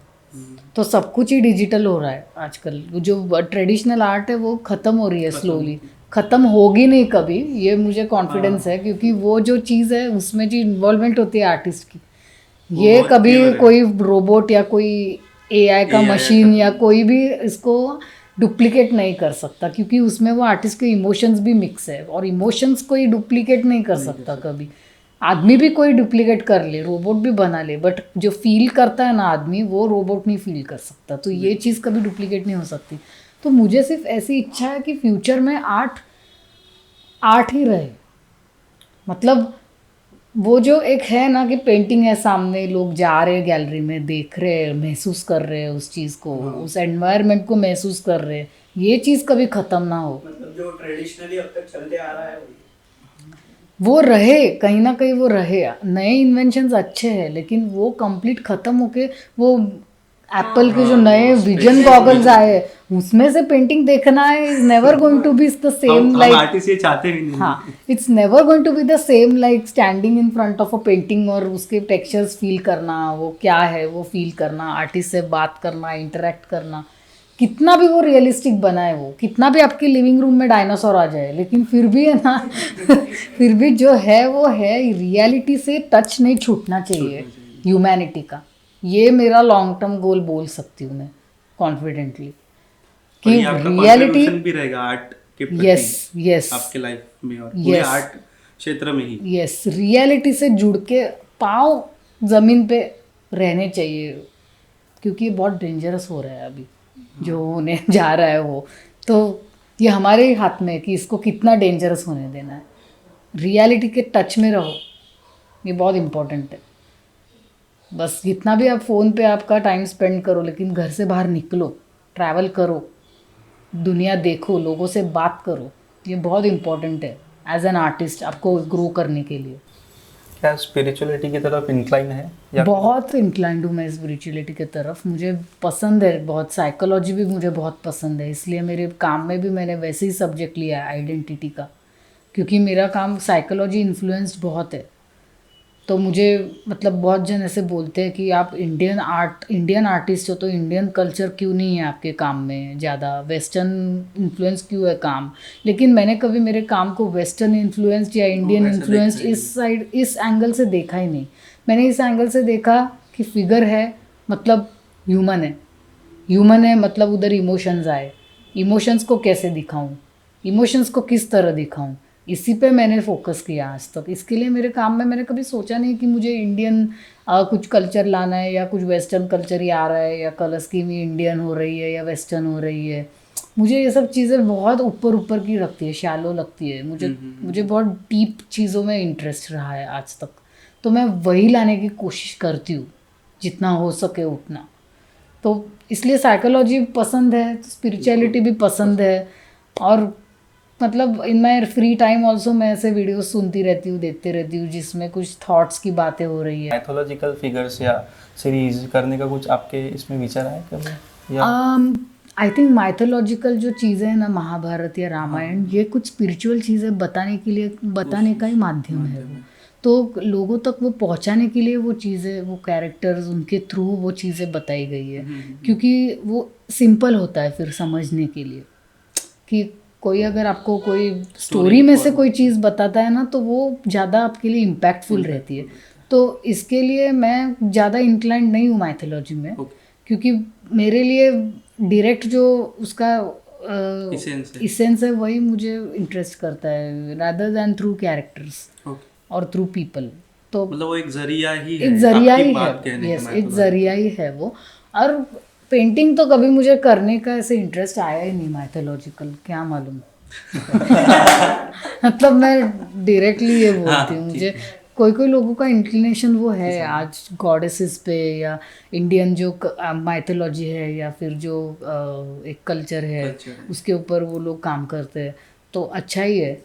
तो सब कुछ ही डिजिटल हो रहा है आजकल। जो ट्रेडिशनल आर्ट है वो ख़त्म हो रही है स्लोली, ख़त्म होगी नहीं कभी, ये मुझे कॉन्फिडेंस है, क्योंकि वो जो चीज़ है उसमें जो इन्वॉल्वमेंट होती है आर्टिस्ट की, ये कभी कोई रोबोट या कोई AI का मशीन या कोई भी इसको डुप्लीकेट नहीं कर सकता, क्योंकि उसमें वो आर्टिस्ट के इमोशंस भी मिक्स है, और इमोशंस कोई डुप्लीकेट नहीं कर सकता कभी। आदमी भी कोई डुप्लीकेट कर ले, रोबोट भी बना ले, बट जो फील करता है ना आदमी, वो रोबोट नहीं फील कर सकता। तो ये चीज़ कभी डुप्लीकेट नहीं हो सकती। तो मुझे सिर्फ ऐसी इच्छा है कि फ्यूचर में आर्ट ही रहे। मतलब वो जो एक है ना कि पेंटिंग है सामने, लोग जा रहे हैं गैलरी में, देख रहे हैं, महसूस कर रहे हैं उस चीज़ को, उस एनवायरनमेंट को महसूस कर रहे हैं, ये चीज़ कभी ख़त्म ना हो। मतलब जो ट्रेडिशनली अब तक चलते आ रहा है वो रहे, कहीं ना कहीं वो रहे। नए इन्वेंशंस अच्छे हैं, लेकिन वो कंप्लीट ख़त्म होके वो एप्पल के जो नए विजन गॉगल्स आए, उसमें से पेंटिंग देखना है, is never going to be the same like, artist ये चाहते भी नहीं। हाँ, it's never going to be the same like standing in front of a painting और उसके टेक्सचर्स फील करना, वो क्या है वो फील करना, आर्टिस्ट से बात करना, इंटरेक्ट करना। कितना भी वो रियलिस्टिक बना है, वो कितना भी आपके लिविंग रूम में डायनासोर आ जाए, लेकिन फिर भी है ना फिर भी जो है वो है, रियलिटी से टच नहीं छूटना चाहिए ह्यूमैनिटी का। ये मेरा लॉन्ग टर्म गोल बोल सकती हूँ मैं कॉन्फिडेंटली कि रियलिटी भी रहेगा आर्ट के प्रति। यस आपके लाइफ में और पूरे आर्ट क्षेत्र में ही। यस, रियलिटी से जुड़ के पाँव ज़मीन पे रहने चाहिए, क्योंकि ये बहुत डेंजरस हो रहा है अभी जो होने जा रहा है वो। तो ये हमारे ही हाथ में है कि इसको कितना डेंजरस होने देना है। रियलिटी के टच में रहो, ये बहुत इम्पोर्टेंट है। बस जितना भी आप फ़ोन पे आपका टाइम स्पेंड करो, लेकिन घर से बाहर निकलो, ट्रैवल करो, दुनिया देखो, लोगों से बात करो, ये बहुत इम्पोर्टेंट है एज एन आर्टिस्ट आपको ग्रो करने के लिए। क्या स्पिरिचुअलिटी की तरफ इंक्लाइन है या? बहुत इंक्लाइंड हूँ मैं स्पिरिचुअलिटी की तरफ, मुझे पसंद है बहुत। साइकोलॉजी भी मुझे बहुत पसंद है, इसलिए मेरे काम में भी मैंने वैसे ही सब्जेक्ट लिया है आइडेंटिटी का, क्योंकि मेरा काम साइकोलॉजी इन्फ्लुएंस्ड बहुत है। तो मुझे मतलब बहुत जन ऐसे बोलते हैं कि आप इंडियन आर्टिस्ट हो तो इंडियन कल्चर क्यों नहीं है आपके काम में, ज़्यादा वेस्टर्न इन्फ्लुएंस क्यों है काम। लेकिन मैंने कभी मेरे काम को वेस्टर्न इन्फ्लुएंस्ड या इंडियन इन्फ्लुएंस्ड इस एंगल से देखा ही नहीं। मैंने इस एंगल से देखा कि फिगर है मतलब ह्यूमन है मतलब उधर इमोशंस आए, इमोशंस को कैसे दिखाऊं, इमोशंस को किस तरह दिखाऊं, इसी पे मैंने फोकस किया आज तक। इसके लिए मेरे काम में मैंने कभी सोचा नहीं कि मुझे इंडियन कुछ कल्चर लाना है या कुछ वेस्टर्न कल्चर ही आ रहा है या कलर स्कीम ही इंडियन हो रही है या वेस्टर्न हो रही है। मुझे ये सब चीज़ें बहुत ऊपर की लगती है, शैलो लगती है। मुझे बहुत डीप चीज़ों में इंटरेस्ट रहा है आज तक, तो मैं वही लाने की कोशिश करती हूँ जितना हो सके उतना। तो इसलिए साइकोलॉजी पसंद है, स्पिरिचुअलिटी भी पसंद है, और मतलब इन माई फ्री टाइम ऑल्सो मैं ऐसे वीडियोस सुनती रहती हूँ, देखते रहती हूँ, जिसमें कुछ थॉट्स की बातें हो रही है। माइथोलॉजिकल फिगर्स या सीरीज करने का कुछ आपके इसमें विचार आया कभी या आई थिंक माइथोलॉजिकल जो चीज़ें हैं ना, महाभारत या रामायण, ये कुछ स्पिरिचुअल चीज़ें बताने के लिए, बताने का ही माध्यम है वो। तो लोगों तक वो पहुंचाने के लिए वो चीज़ें, वो कैरेक्टर्स, उनके थ्रू वो चीज़ें बताई गई है, क्योंकि वो सिंपल होता है फिर समझने के लिए। कि कोई अगर आपको कोई स्टोरी में से कोई चीज़ बताता है ना, तो वो ज़्यादा आपके लिए इम्पैक्टफुल रहती है। तो इसके लिए मैं ज़्यादा इंक्लाइंड नहीं हूँ माइथोलॉजी में, क्योंकि मेरे लिए डायरेक्ट जो उसका इसेंस है वही मुझे इंटरेस्ट करता है, रादर दैन थ्रू कैरेक्टर्स और थ्रू पीपल। तो मतलब वो एक जरिया ही है, एक जरिया आपकी ही बात है, कहने का यस, एक mythology। जरिया ही है वो। और पेंटिंग तो कभी मुझे करने का ऐसे इंटरेस्ट आया ही नहीं, माइथोलॉजिकल, क्या मालूम। मतलब मैं डायरेक्टली ये बोलती हूँ, मुझे कोई कोई लोगों का इंक्लिनेशन वो है आज गॉडेसेस पे, या इंडियन जो माइथोलॉजी है, या फिर जो एक कल्चर है उसके ऊपर वो लोग काम करते हैं, तो अच्छा ही है।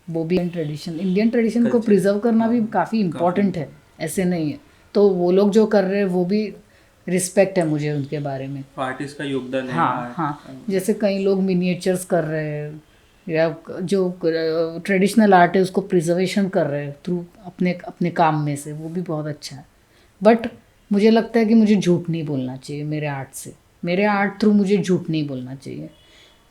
वो भी इंडियन ट्रेडिशन को प्रिजर्व करना भी काफ़ी इम्पोर्टेंट है, ऐसे नहीं है। तो वो लोग जो कर रहे हैं वो भी रिस्पेक्ट है मुझे उनके बारे में। आर्टिस्ट का योगदान है। हाँ, जैसे कई लोग मिनिएचर्स कर रहे हैं, या जो ट्रेडिशनल आर्ट है उसको प्रिजर्वेशन कर रहे हैं थ्रू अपने अपने काम में से, वो भी बहुत अच्छा है। बट मुझे लगता है कि मुझे झूठ नहीं बोलना चाहिए मेरे आर्ट से, मेरे आर्ट थ्रू मुझे झूठ नहीं बोलना चाहिए।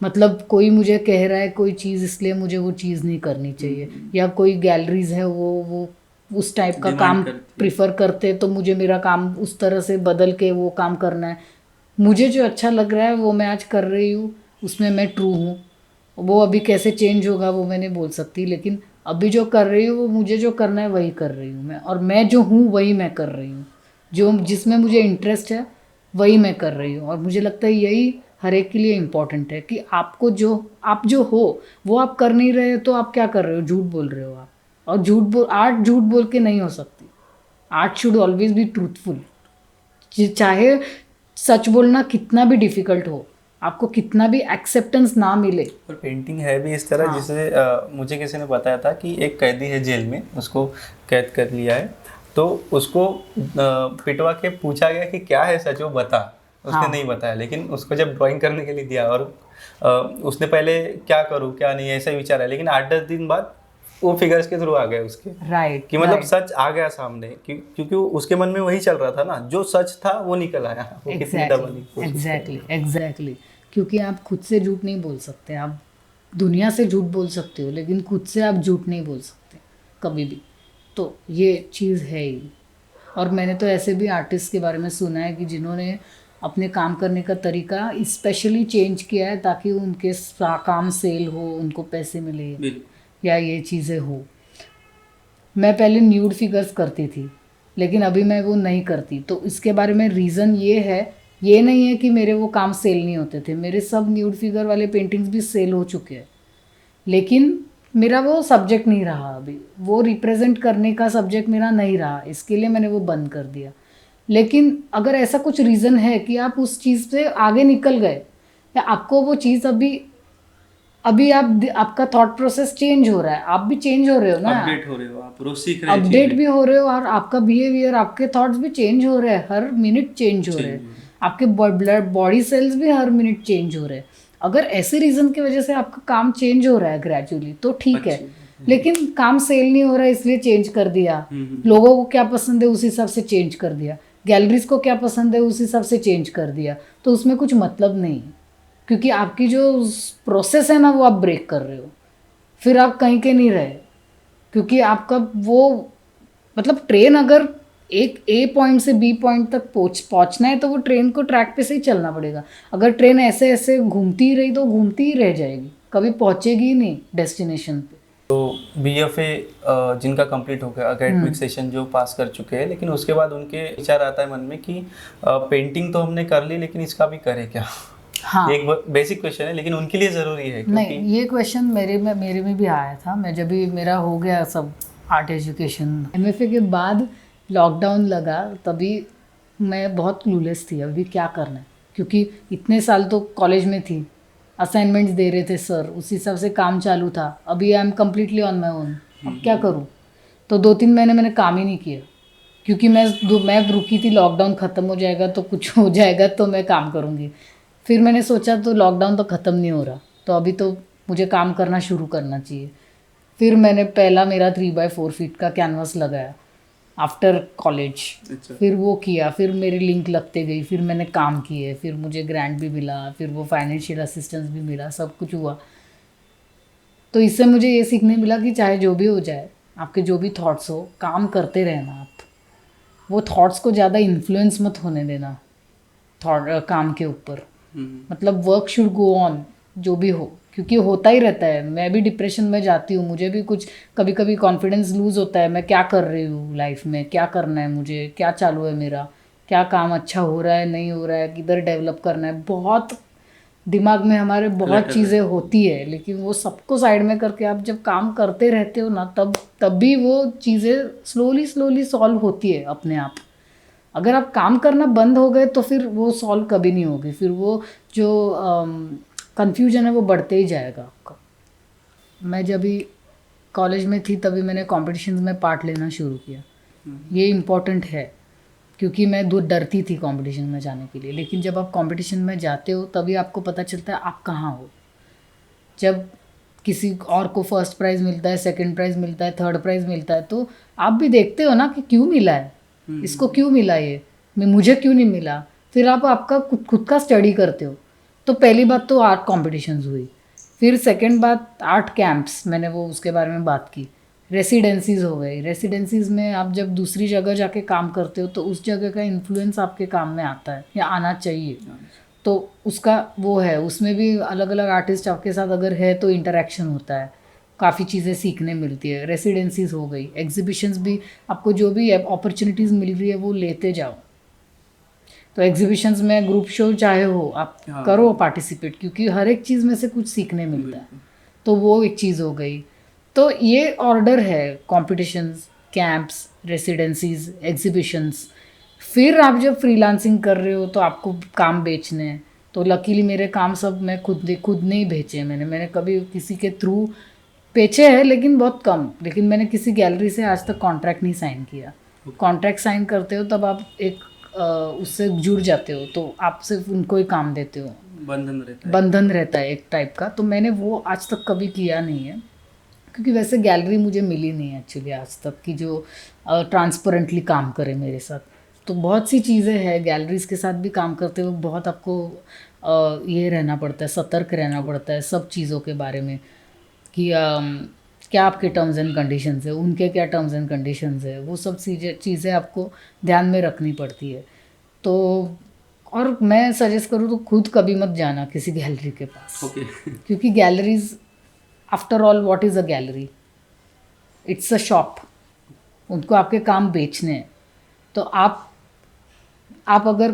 मतलब कोई मुझे कह रहा है कोई चीज़, इसलिए मुझे वो चीज़ नहीं करनी चाहिए। या कोई गैलरीज है वो उस टाइप का काम प्रिफर करते, तो मुझे मेरा काम उस तरह से बदल के वो काम करना है। मुझे जो अच्छा लग रहा है वो मैं आज कर रही हूँ, उसमें मैं ट्रू हूँ। वो अभी कैसे चेंज होगा वो मैं नहीं बोल सकती, लेकिन अभी जो कर रही हूँ वो मुझे जो करना है वही कर रही हूँ मैं, और मैं जो हूँ वही मैं कर रही हूँ, जो जिसमें मुझे इंटरेस्ट है वही मैं कर रही हूँ। और मुझे लगता है यही हर एक के लिए इम्पोर्टेंट है कि आपको जो आप जो हो वो आप कर नहीं रहे हो, तो आप क्या कर रहे हो, झूठ बोल रहे हो आप। और आर्ट झूठ बोल के नहीं हो सकती। Art should always be truthful. चाहे सच बोलना कितना भी डिफिकल्ट हो, आपको कितना भी एक्सेप्टेंस ना मिले। और पेंटिंग है भी इस तरह, जिसे मुझे किसी ने बताया था कि एक कैदी है जेल में, उसको कैद कर लिया है, तो उसको पिटवा के पूछा गया कि क्या है सच, वो बता। उसने नहीं बताया, लेकिन उसको जब ड्राइंग करने के लिए दिया, और उसने पहले क्या करूँ क्या नहीं ऐसा ही विचारा, लेकिन 8-10 दिन बाद वो फिगर्स के थ्रू आ गए उसके, राइट, कि मतलब सच आ गया सामने, क्योंकि उसके मन में वही चल रहा था ना, जो सच था वो निकल आया। वो कितनी दबाने एग्जैक्टली, क्योंकि आप खुद से झूठ नहीं बोल सकते। आप दुनिया से झूठ बोल सकते हो, लेकिन खुद से आप झूठ नहीं बोल सकते कभी भी। तो ये चीज़ है ही। और मैंने तो ऐसे भी आर्टिस्ट के बारे में सुना है कि जिन्होंने अपने काम करने का तरीका स्पेशली चेंज किया है ताकि उनके काम सेल हो, उनको पैसे मिले, या ये चीज़ें हो। मैं पहले न्यूड फिगर्स करती थी, लेकिन अभी मैं वो नहीं करती। तो इसके बारे में रीज़न ये है, ये नहीं है कि मेरे वो काम सेल नहीं होते थे, मेरे सब न्यूड फिगर वाले पेंटिंग्स भी सेल हो चुके हैं, लेकिन मेरा वो सब्जेक्ट नहीं रहा अभी, वो रिप्रेजेंट करने का सब्जेक्ट मेरा नहीं रहा, इसके लिए मैंने वो बंद कर दिया। लेकिन अगर ऐसा कुछ रीज़न है कि आप उस चीज़ से आगे निकल गए, या आपको वो चीज़ अभी आपका थॉट प्रोसेस चेंज हो रहा है, आप भी चेंज हो रहे हो ना, अपडेट हो रहे हो, आप रोज सीख रहे हो, अपडेट भी हो रहे हो, और आपका बिहेवियर, आपके थॉट्स भी चेंज हो रहे हैं, हर मिनट चेंज हो रहे हैं, आपके ब्लड बॉडी सेल्स भी हर मिनट चेंज हो रहे हैं। अगर ऐसे रीज़न की वजह से आपका काम चेंज हो रहा है ग्रेजुअली, तो ठीक है। लेकिन काम सेल नहीं हो रहा है इसलिए चेंज कर दिया, लोगों को क्या पसंद है उस हिसाब से चेंज कर दिया, गैलरीज को क्या पसंद है उस हिसाब से चेंज कर दिया, तो उसमें कुछ मतलब नहीं है, क्योंकि आपकी जो प्रोसेस है ना वो आप ब्रेक कर रहे हो, फिर आप कहीं के नहीं रहे। क्योंकि आपका वो मतलब ट्रेन अगर एक ए पॉइंट से बी पॉइंट तक पहुंचना है, तो वो ट्रेन को ट्रैक पे से ही चलना पड़ेगा। अगर ट्रेन ऐसे ऐसे घूमती ही रही तो घूमती ही रह जाएगी, कभी पहुंचेगी ही नहीं डेस्टिनेशन पे। तो BFA जिनका कंप्लीट हो गया, अकेडमिक सेशन जो पास कर चुके हैं, लेकिन उसके बाद उनके विचार आता है मन में कि पेंटिंग तो हमने कर ली, लेकिन इसका भी करें क्या। हाँ, एक बेसिक क्वेश्चन है, लेकिन उनके लिए ज़रूरी है। नहीं, ये क्वेश्चन मेरे में भी आया था। मैं जब भी मेरा हो गया सब आर्ट एजुकेशन, MFA के बाद लॉकडाउन लगा, तभी मैं बहुत क्लूलेस थी अभी क्या करना है, क्योंकि इतने साल तो कॉलेज में थी, असाइनमेंट्स दे रहे थे सर, उस हिसाब से काम चालू था। अभी I am completely on my own, अब क्या करूँ? तो 2-3 महीने मैंने काम ही नहीं किया, क्योंकि मैं रुकी थी लॉकडाउन ख़त्म हो जाएगा तो कुछ हो जाएगा तो मैं काम करूँगी। फिर मैंने सोचा तो लॉकडाउन तो ख़त्म नहीं हो रहा, तो अभी तो मुझे काम करना शुरू करना चाहिए। फिर मैंने पहला मेरा 3x4 फीट का कैनवास लगाया आफ्टर कॉलेज। अच्छा। फिर वो किया, फिर मेरी लिंक लगते गई, फिर मैंने काम किए, फिर मुझे ग्रांट भी मिला, फिर वो फाइनेंशियल असिस्टेंस भी मिला, सब कुछ हुआ। तो इससे मुझे ये सीखने मिला कि चाहे जो भी हो जाए, आपके जो भी थॉट्स हो, काम करते रहना। आप वो थॉट्स को ज़्यादा इन्फ्लुएंस मत होने देना काम के ऊपर। मतलब वर्क शुड गो ऑन, जो भी हो, क्योंकि होता ही रहता है। मैं भी डिप्रेशन में जाती हूँ, मुझे भी कुछ कभी कभी कॉन्फिडेंस लूज़ होता है। मैं क्या कर रही हूँ लाइफ में, क्या करना है मुझे, क्या चालू है मेरा, क्या काम अच्छा हो रहा है नहीं हो रहा है, किधर डेवलप करना है। बहुत दिमाग में हमारे बहुत चीज़ें होती है, लेकिन वो सबको साइड में करके आप जब काम करते रहते हो ना, तब भी वो चीज़ें स्लोली स्लोली सॉल्व होती है अपने आप। अगर आप काम करना बंद हो गए तो फिर वो सॉल्व कभी नहीं होगी। फिर वो जो कन्फ्यूजन है वो बढ़ते ही जाएगा आपका। मैं जब भी कॉलेज में थी तभी मैंने कॉम्पिटिशन्स में पार्ट लेना शुरू किया। ये इम्पॉर्टेंट है, क्योंकि मैं डरती थी कंपटीशन में जाने के लिए। लेकिन जब आप कंपटीशन में जाते हो तभी आपको पता चलता है आप कहाँ हो। जब किसी और को फर्स्ट प्राइज़ मिलता है, सेकंड प्राइज़ मिलता है, थर्ड प्राइज़ मिलता है, तो आप भी देखते हो ना कि क्यों मिला है, इसको क्यों मिला, ये मुझे क्यों नहीं मिला। फिर आप आपका खुद का स्टडी करते हो। तो पहली बात तो आर्ट कॉम्पिटिशन्स हुई, फिर सेकेंड बात आर्ट कैंप्स, मैंने वो उसके बारे में बात की। रेसिडेंसीज हो गई, रेसिडेंसीज में आप जब दूसरी जगह जाके काम करते हो तो उस जगह का इन्फ्लुएंस आपके काम में आता है या आना चाहिए। तो उसका वो है, उसमें भी अलग अलग आर्टिस्ट आपके साथ अगर है तो इंटरेक्शन होता है, काफ़ी चीज़ें सीखने मिलती है। रेसिडेंसीज हो गई, एग्जीबिशंस भी, आपको जो भी अपॉर्चुनिटीज़ मिल रही है वो लेते जाओ। तो एग्जीबिशंस में ग्रुप शो चाहे हो आप करो पार्टिसिपेट, क्योंकि हर एक चीज़ में से कुछ सीखने मिलता है। तो वो एक चीज़ हो गई। तो ये ऑर्डर है, कॉम्पिटिशन्स, कैंप्स, रेसिडेंसीज, एग्जीबिशंस। फिर आप जब फ्रीलांसिंग कर रहे हो तो आपको काम बेचने हैं। तो लकीली मेरे काम सब मैं खुद ने ही बेचे। मैंने कभी किसी के थ्रू बेचे हैं, लेकिन बहुत कम। लेकिन मैंने किसी गैलरी से आज तक कॉन्ट्रैक्ट नहीं साइन किया। कॉन्ट्रैक्ट साइन करते हो तब आप एक उससे जुड़ जाते हो, तो आप सिर्फ उनको ही काम देते हो, बंधन रहता है एक टाइप का। तो मैंने वो आज तक कभी किया नहीं है, क्योंकि वैसे गैलरी मुझे मिली नहीं है एक्चुअली आज तक कि जो ट्रांसपेरेंटली काम करे मेरे साथ। तो बहुत सी चीज़ें हैं, गैलरीज़ के साथ भी काम करते हुए बहुत आपको ये रहना पड़ता है, सतर्क रहना पड़ता है सब चीज़ों के बारे में कि क्या आपके टर्म्स एंड कंडीशंस है, उनके क्या टर्म्स एंड कंडीशंस है, वो सब चीज़ें आपको ध्यान में रखनी पड़ती है। तो और मैं सजेस्ट करूँ तो खुद कभी मत जाना किसी गैलरी के पास। क्योंकि galleries, after all what is a gallery, it's a shop. उनको आपके काम बेचने हैं। तो आप अगर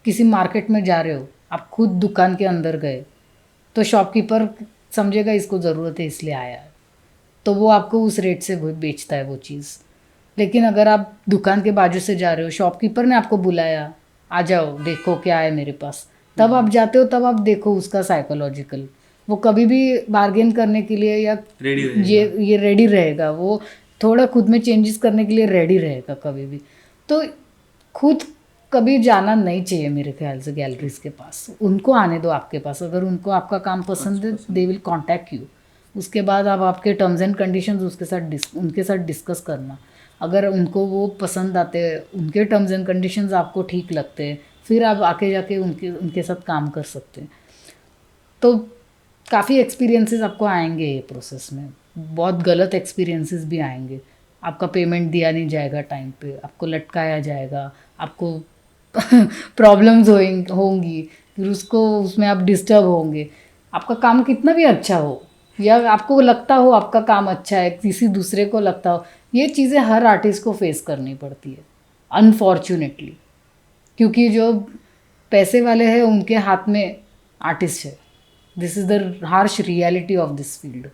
किसी मार्केट में जा रहे हो, आप खुद दुकान के अंदर गए तो शॉपकीपर समझेगा इसको ज़रूरत है इसलिए आया है, तो वो आपको उस रेट से बेचता है वो चीज़। लेकिन अगर आप दुकान के बाजू से जा रहे हो, शॉपकीपर ने आपको बुलाया, आ जाओ देखो क्या है मेरे पास, तब आप जाते हो, तब आप देखो उसका साइकोलॉजिकल, वो कभी भी बार्गेन करने के लिए या ये रेडी रहेगा, वो थोड़ा खुद में चेंजेस करने के लिए रेडी रहेगा कभी भी। तो खुद कभी जाना नहीं चाहिए मेरे ख्याल से गैलरीज के पास। उनको आने दो आपके पास, अगर उनको आपका काम पसंद है दे विल कॉन्टैक्ट यू। उसके बाद आप आपके टर्म्स एंड कंडीशंस उनके साथ डिस्कस करना। अगर उनको वो पसंद आते हैं, उनके टर्म्स एंड कंडीशंस आपको ठीक लगते हैं, फिर आप आके जाके उनके साथ काम कर सकते हैं। तो काफ़ी एक्सपीरियंसेस आपको आएंगे ये प्रोसेस में, बहुत गलत एक्सपीरियंसेस भी आएंगे। आपका पेमेंट दिया नहीं जाएगा टाइम पे, आपको लटकाया जाएगा, आपको प्रॉब्लम्स होंगी, फिर उसमें आप डिस्टर्ब होंगे। आपका काम कितना भी अच्छा हो या आपको लगता हो आपका काम अच्छा है, किसी दूसरे को लगता हो, ये चीज़ें हर आर्टिस्ट को फेस करनी पड़ती है अनफॉर्चुनेटली। क्योंकि जो पैसे वाले हैं उनके हाथ में आर्टिस्ट है। This is the harsh reality of this field.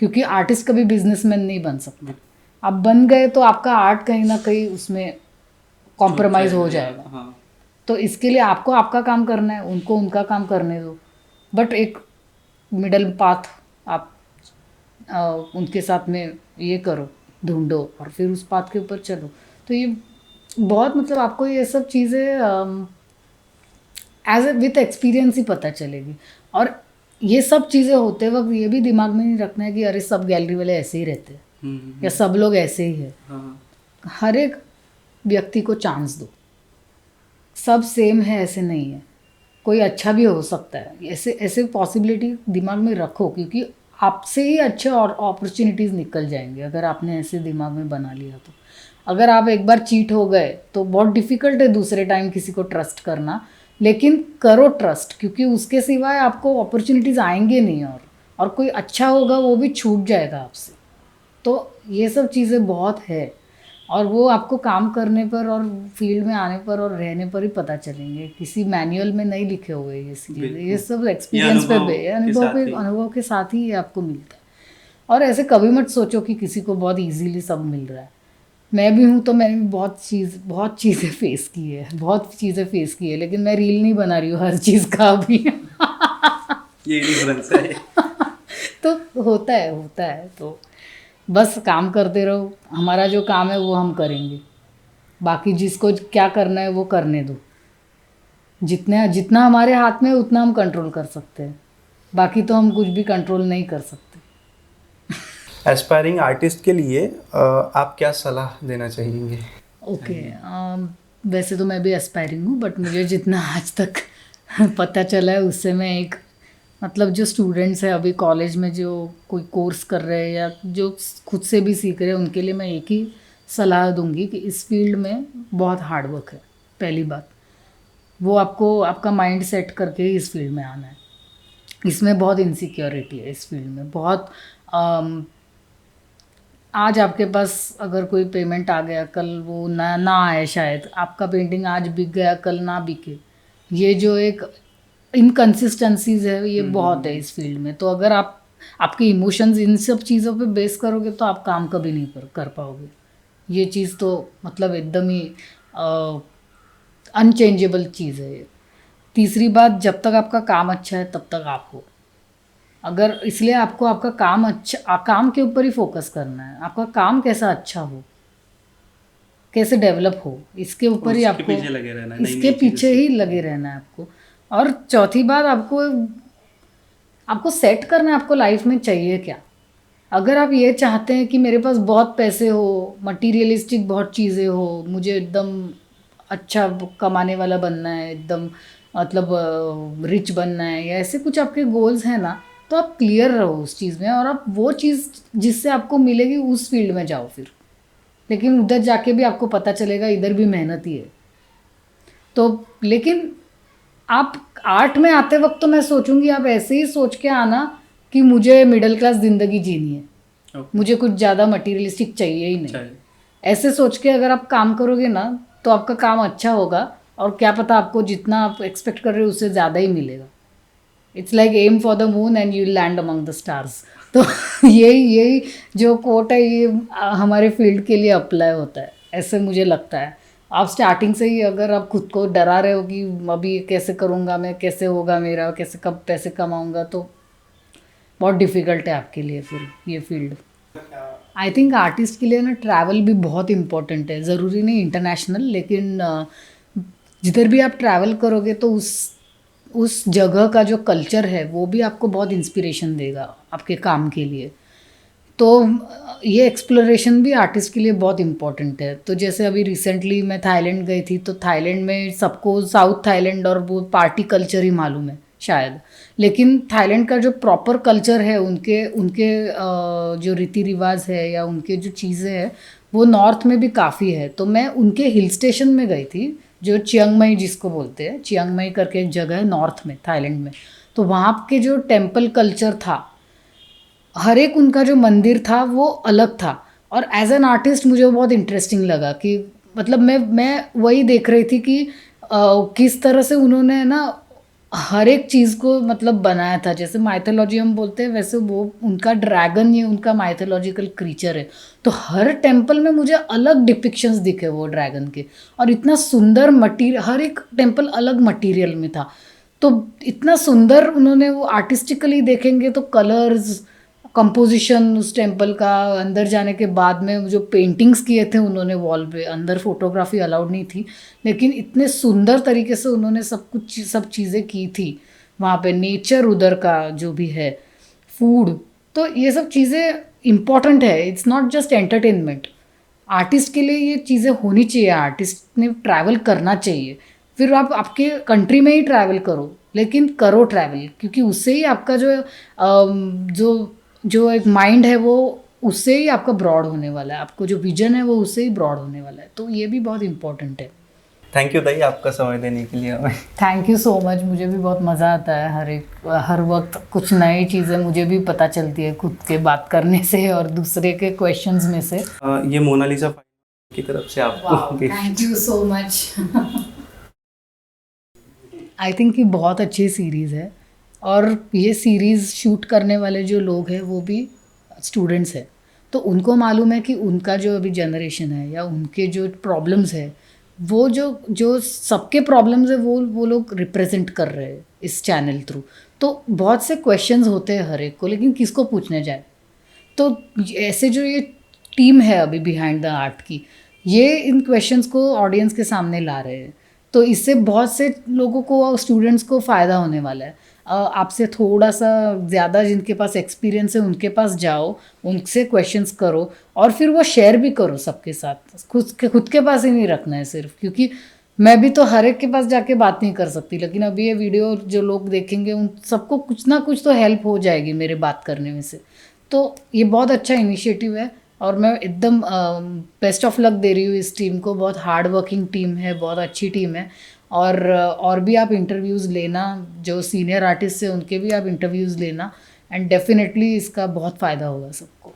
क्योंकि आर्टिस्ट कभी बिजनेसमैन नहीं बन सकता। आप बन गए तो आपका आर्ट कहीं ना कहीं उसमें कॉम्प्रोमाइज़ हो जाएगा। तो इसके लिए आपको आपका काम करना है, उनको उनका काम करने दो। बट एक मिडल पाथ आप उनके साथ में ये करो, ढूंढो और फिर उस पाथ के ऊपर चलो। तो ये बहुत मतलब आपको ये सब चीज़ें एज ए विथ एक्सपीरियंस ही पता चलेगी। और ये सब चीज़ें होते वक्त ये भी दिमाग में नहीं रखना है कि अरे सब गैलरी वाले ऐसे ही रहते हैं या सब लोग ऐसे ही है। हर एक व्यक्ति को चांस दो, सब सेम है ऐसे नहीं है, कोई अच्छा भी हो सकता है, ऐसे ऐसे पॉसिबिलिटी दिमाग में रखो, क्योंकि आपसे ही अच्छे और अपॉर्चुनिटीज़ निकल जाएंगे अगर आपने ऐसे दिमाग में बना लिया तो। अगर आप एक बार चीट हो गए तो बहुत डिफ़िकल्ट है दूसरे टाइम किसी को ट्रस्ट करना, लेकिन करो ट्रस्ट, क्योंकि उसके सिवाय आपको अपॉर्चुनिटीज़ आएंगे नहीं और कोई अच्छा होगा वो भी छूट जाएगा आपसे। तो ये सब चीज़ें बहुत है और वो आपको काम करने पर और फील्ड में आने पर और रहने पर ही पता चलेंगे, किसी मैनुअल में नहीं लिखे हुए ये चीज़ें। ये सब एक्सपीरियंस पे अनुभव के साथ ही ये आपको मिलता है। और ऐसे कभी मत सोचो कि किसी को बहुत इजीली सब मिल रहा है। मैं भी हूँ तो मैंने भी बहुत चीज़ें फेस की है, लेकिन मैं रील नहीं बना रही हूँ हर चीज़ का अभी। ये डिफरेंस है। तो होता है तो बस काम करते रहो, हमारा जो काम है वो हम करेंगे, बाकी जिसको क्या करना है वो करने दो। जितना हमारे हाथ में है उतना हम कंट्रोल कर सकते हैं, बाकी तो हम कुछ भी कंट्रोल नहीं कर सकते। एस्पायरिंग आर्टिस्ट के लिए आप क्या सलाह देना चाहेंगे? ओके, वैसे तो मैं भी एस्पायरिंग हूँ, बट मुझे जितना आज तक पता चला है उससे मैं एक मतलब जो स्टूडेंट्स हैं अभी कॉलेज में जो कोई कोर्स कर रहे हैं या जो खुद से भी सीख रहे हैं, उनके लिए मैं एक ही सलाह दूंगी कि इस फील्ड में बहुत हार्ड वर्क है। पहली बात वो आपको आपका माइंड सेट करके ही इस फील्ड में आना है। इसमें बहुत इनसिक्योरिटी है इस फील्ड में, बहुत आज आपके पास अगर कोई पेमेंट आ गया, कल वो ना आए, शायद आपका पेंटिंग आज बिक गया कल ना बिके। ये जो एक इनकन्सिस्टेंसीज है ये बहुत है इस फील्ड में। तो अगर आप आपके इमोशंस इन सब चीज़ों पे बेस करोगे तो आप काम कभी नहीं कर पाओगे। ये चीज़ तो मतलब एकदम ही अनचेंजेबल चीज़ है ये। तीसरी बात, जब तक आपका काम अच्छा है तब तक आप हो। अगर इसलिए आपको आपका काम अच्छा, काम के ऊपर ही फोकस करना है। आपका काम कैसा अच्छा हो, कैसे डेवलप हो, इसके ऊपर ही आपको इसके पीछे ही लगे रहना है आपको। और चौथी बात, आपको सेट करना है आपको लाइफ में चाहिए क्या। अगर आप ये चाहते हैं कि मेरे पास बहुत पैसे हो, मटीरियलिस्टिक बहुत चीज़ें हो, मुझे एकदम अच्छा कमाने वाला बनना है, एकदम मतलब रिच बनना है, या ऐसे कुछ आपके गोल्स हैं ना, तो आप क्लियर रहो उस चीज़ में और आप वो चीज़ जिससे आपको मिलेगी उस फील्ड में जाओ फिर। लेकिन उधर जाके भी आपको पता चलेगा इधर भी मेहनत ही है। तो लेकिन आप आर्ट में आते वक्त तो मैं सोचूंगी आप ऐसे ही सोच के आना कि मुझे मिडिल क्लास ज़िंदगी जीनी है, मुझे कुछ ज़्यादा मटीरियलिस्टिक चाहिए ही नहीं। ऐसे सोच के अगर आप काम करोगे ना तो आपका काम अच्छा होगा और क्या पता आपको जितना आप एक्सपेक्ट कर रहे हो उससे ज़्यादा ही मिलेगा। It's like aim for the moon and you land among the stars. तो यही जो कोट है ये हमारे फील्ड के लिए अप्लाई होता है, ऐसे मुझे लगता है। आप स्टार्टिंग से ही अगर आप खुद को डरा रहे हो कि अभी कैसे करूँगा मैं, कैसे होगा मेरा, कैसे कब पैसे कमाऊँगा, तो बहुत डिफ़िकल्ट है आपके लिए फिर ये फील्ड। आई थिंक आर्टिस्ट के लिए ना ट्रैवल भी बहुत इम्पोर्टेंट है। ज़रूरी नहीं इंटरनेशनल, लेकिन जिधर भी आप ट्रैवल करोगे तो उस जगह का जो कल्चर है वो भी आपको बहुत इंस्पिरेशन देगा आपके काम के लिए। तो ये एक्सप्लोरेशन भी आर्टिस्ट के लिए बहुत इम्पॉर्टेंट है। तो जैसे अभी रिसेंटली मैं थाईलैंड गई थी, तो थाईलैंड में सबको साउथ थाईलैंड और वो पार्टी कल्चर ही मालूम है शायद, लेकिन थाईलैंड का जो प्रॉपर कल्चर है, उनके जो रीति रिवाज है या उनके जो चीज़ें हैं वो नॉर्थ में भी काफ़ी है। तो मैं उनके हिल स्टेशन में गई थी जो चियांग माई जिसको बोलते हैं, चियांग माई करके एक जगह है नॉर्थ में थाईलैंड में। तो वहाँ के जो टेम्पल कल्चर था, हर एक उनका जो मंदिर था वो अलग था। और एज एन आर्टिस्ट मुझे वो बहुत इंटरेस्टिंग लगा कि मतलब मैं वही देख रही थी कि किस तरह से उन्होंने ना हर एक चीज़ को मतलब बनाया था। जैसे माइथोलॉजी हम बोलते हैं, वैसे वो उनका ड्रैगन, ये उनका माइथोलॉजिकल क्रीचर है। तो हर टेम्पल में मुझे अलग डिपिक्शंस दिखे वो ड्रैगन के, और इतना सुंदर मटीरियल, हर एक टेम्पल अलग मटीरियल में था। तो इतना सुंदर उन्होंने वो आर्टिस्टिकली देखेंगे तो कलर्स, कंपोजिशन उस टेम्पल का, अंदर जाने के बाद में जो पेंटिंग्स किए थे उन्होंने वॉल पे, अंदर फोटोग्राफी अलाउड नहीं थी, लेकिन इतने सुंदर तरीके से उन्होंने सब चीज़ें की थी वहाँ पे। नेचर उधर का जो भी है, फूड, तो ये सब चीज़ें इम्पॉर्टेंट है। It's not just entertainment. Artist के लिए ये चीज़ें होनी चाहिए, आर्टिस्ट ने ट्रैवल करना चाहिए। फिर आप आपके कंट्री में ही ट्रैवल करो, लेकिन करो ट्रैवल, क्योंकि उससे ही आपका जो एक माइंड है वो उससे ही आपका ब्रॉड होने वाला है, आपको जो विजन है वो उससे ही ब्रॉड होने वाला है। तो ये भी बहुत इम्पोर्टेंट है। थैंक यू दाई आपका समय देने के लिए हमें। Thank you so much. मुझे भी बहुत मज़ा आता है, हर वक्त कुछ नई चीज़ें मुझे भी पता चलती है खुद के बात करने से और दूसरे के क्वेश्चंस में से। ये मोनालिसा की तरफ से आपको thank you so much. I think ये बहुत अच्छी सीरीज़ है, और ये सीरीज़ शूट करने वाले जो लोग हैं वो भी स्टूडेंट्स हैं, तो उनको मालूम है कि उनका जो अभी जनरेशन है या उनके जो प्रॉब्लम्स है, वो जो सबके प्रॉब्लम्स है वो लोग रिप्रेजेंट कर रहे हैं इस चैनल थ्रू। तो बहुत से क्वेश्चंस होते हैं हर एक को, लेकिन किसको पूछने जाए। तो ऐसे जो ये टीम है अभी बिहाइंड द आर्ट की, ये इन क्वेश्चंस को ऑडियंस के सामने ला रहे हैं, तो इससे बहुत से लोगों को, स्टूडेंट्स को फ़ायदा होने वाला है। आपसे थोड़ा सा ज़्यादा जिनके पास एक्सपीरियंस है उनके पास जाओ, उनसे क्वेश्चंस करो, और फिर वो शेयर भी करो सबके साथ। खुद के पास ही नहीं रखना है सिर्फ, क्योंकि मैं भी तो हर एक के पास जाके बात नहीं कर सकती, लेकिन अभी ये वीडियो जो लोग देखेंगे उन सबको कुछ ना कुछ तो हेल्प हो जाएगी मेरे बात करने में से। तो ये बहुत अच्छा इनिशिएटिव है, और मैं एकदम बेस्ट ऑफ लक दे रही हूँ इस टीम को। बहुत हार्ड वर्किंग टीम है, बहुत अच्छी टीम है। और भी आप इंटरव्यूज़ लेना, जो सीनियर आर्टिस्ट हैं उनके भी आप इंटरव्यूज़ लेना, एंड डेफिनेटली इसका बहुत फ़ायदा होगा सबको।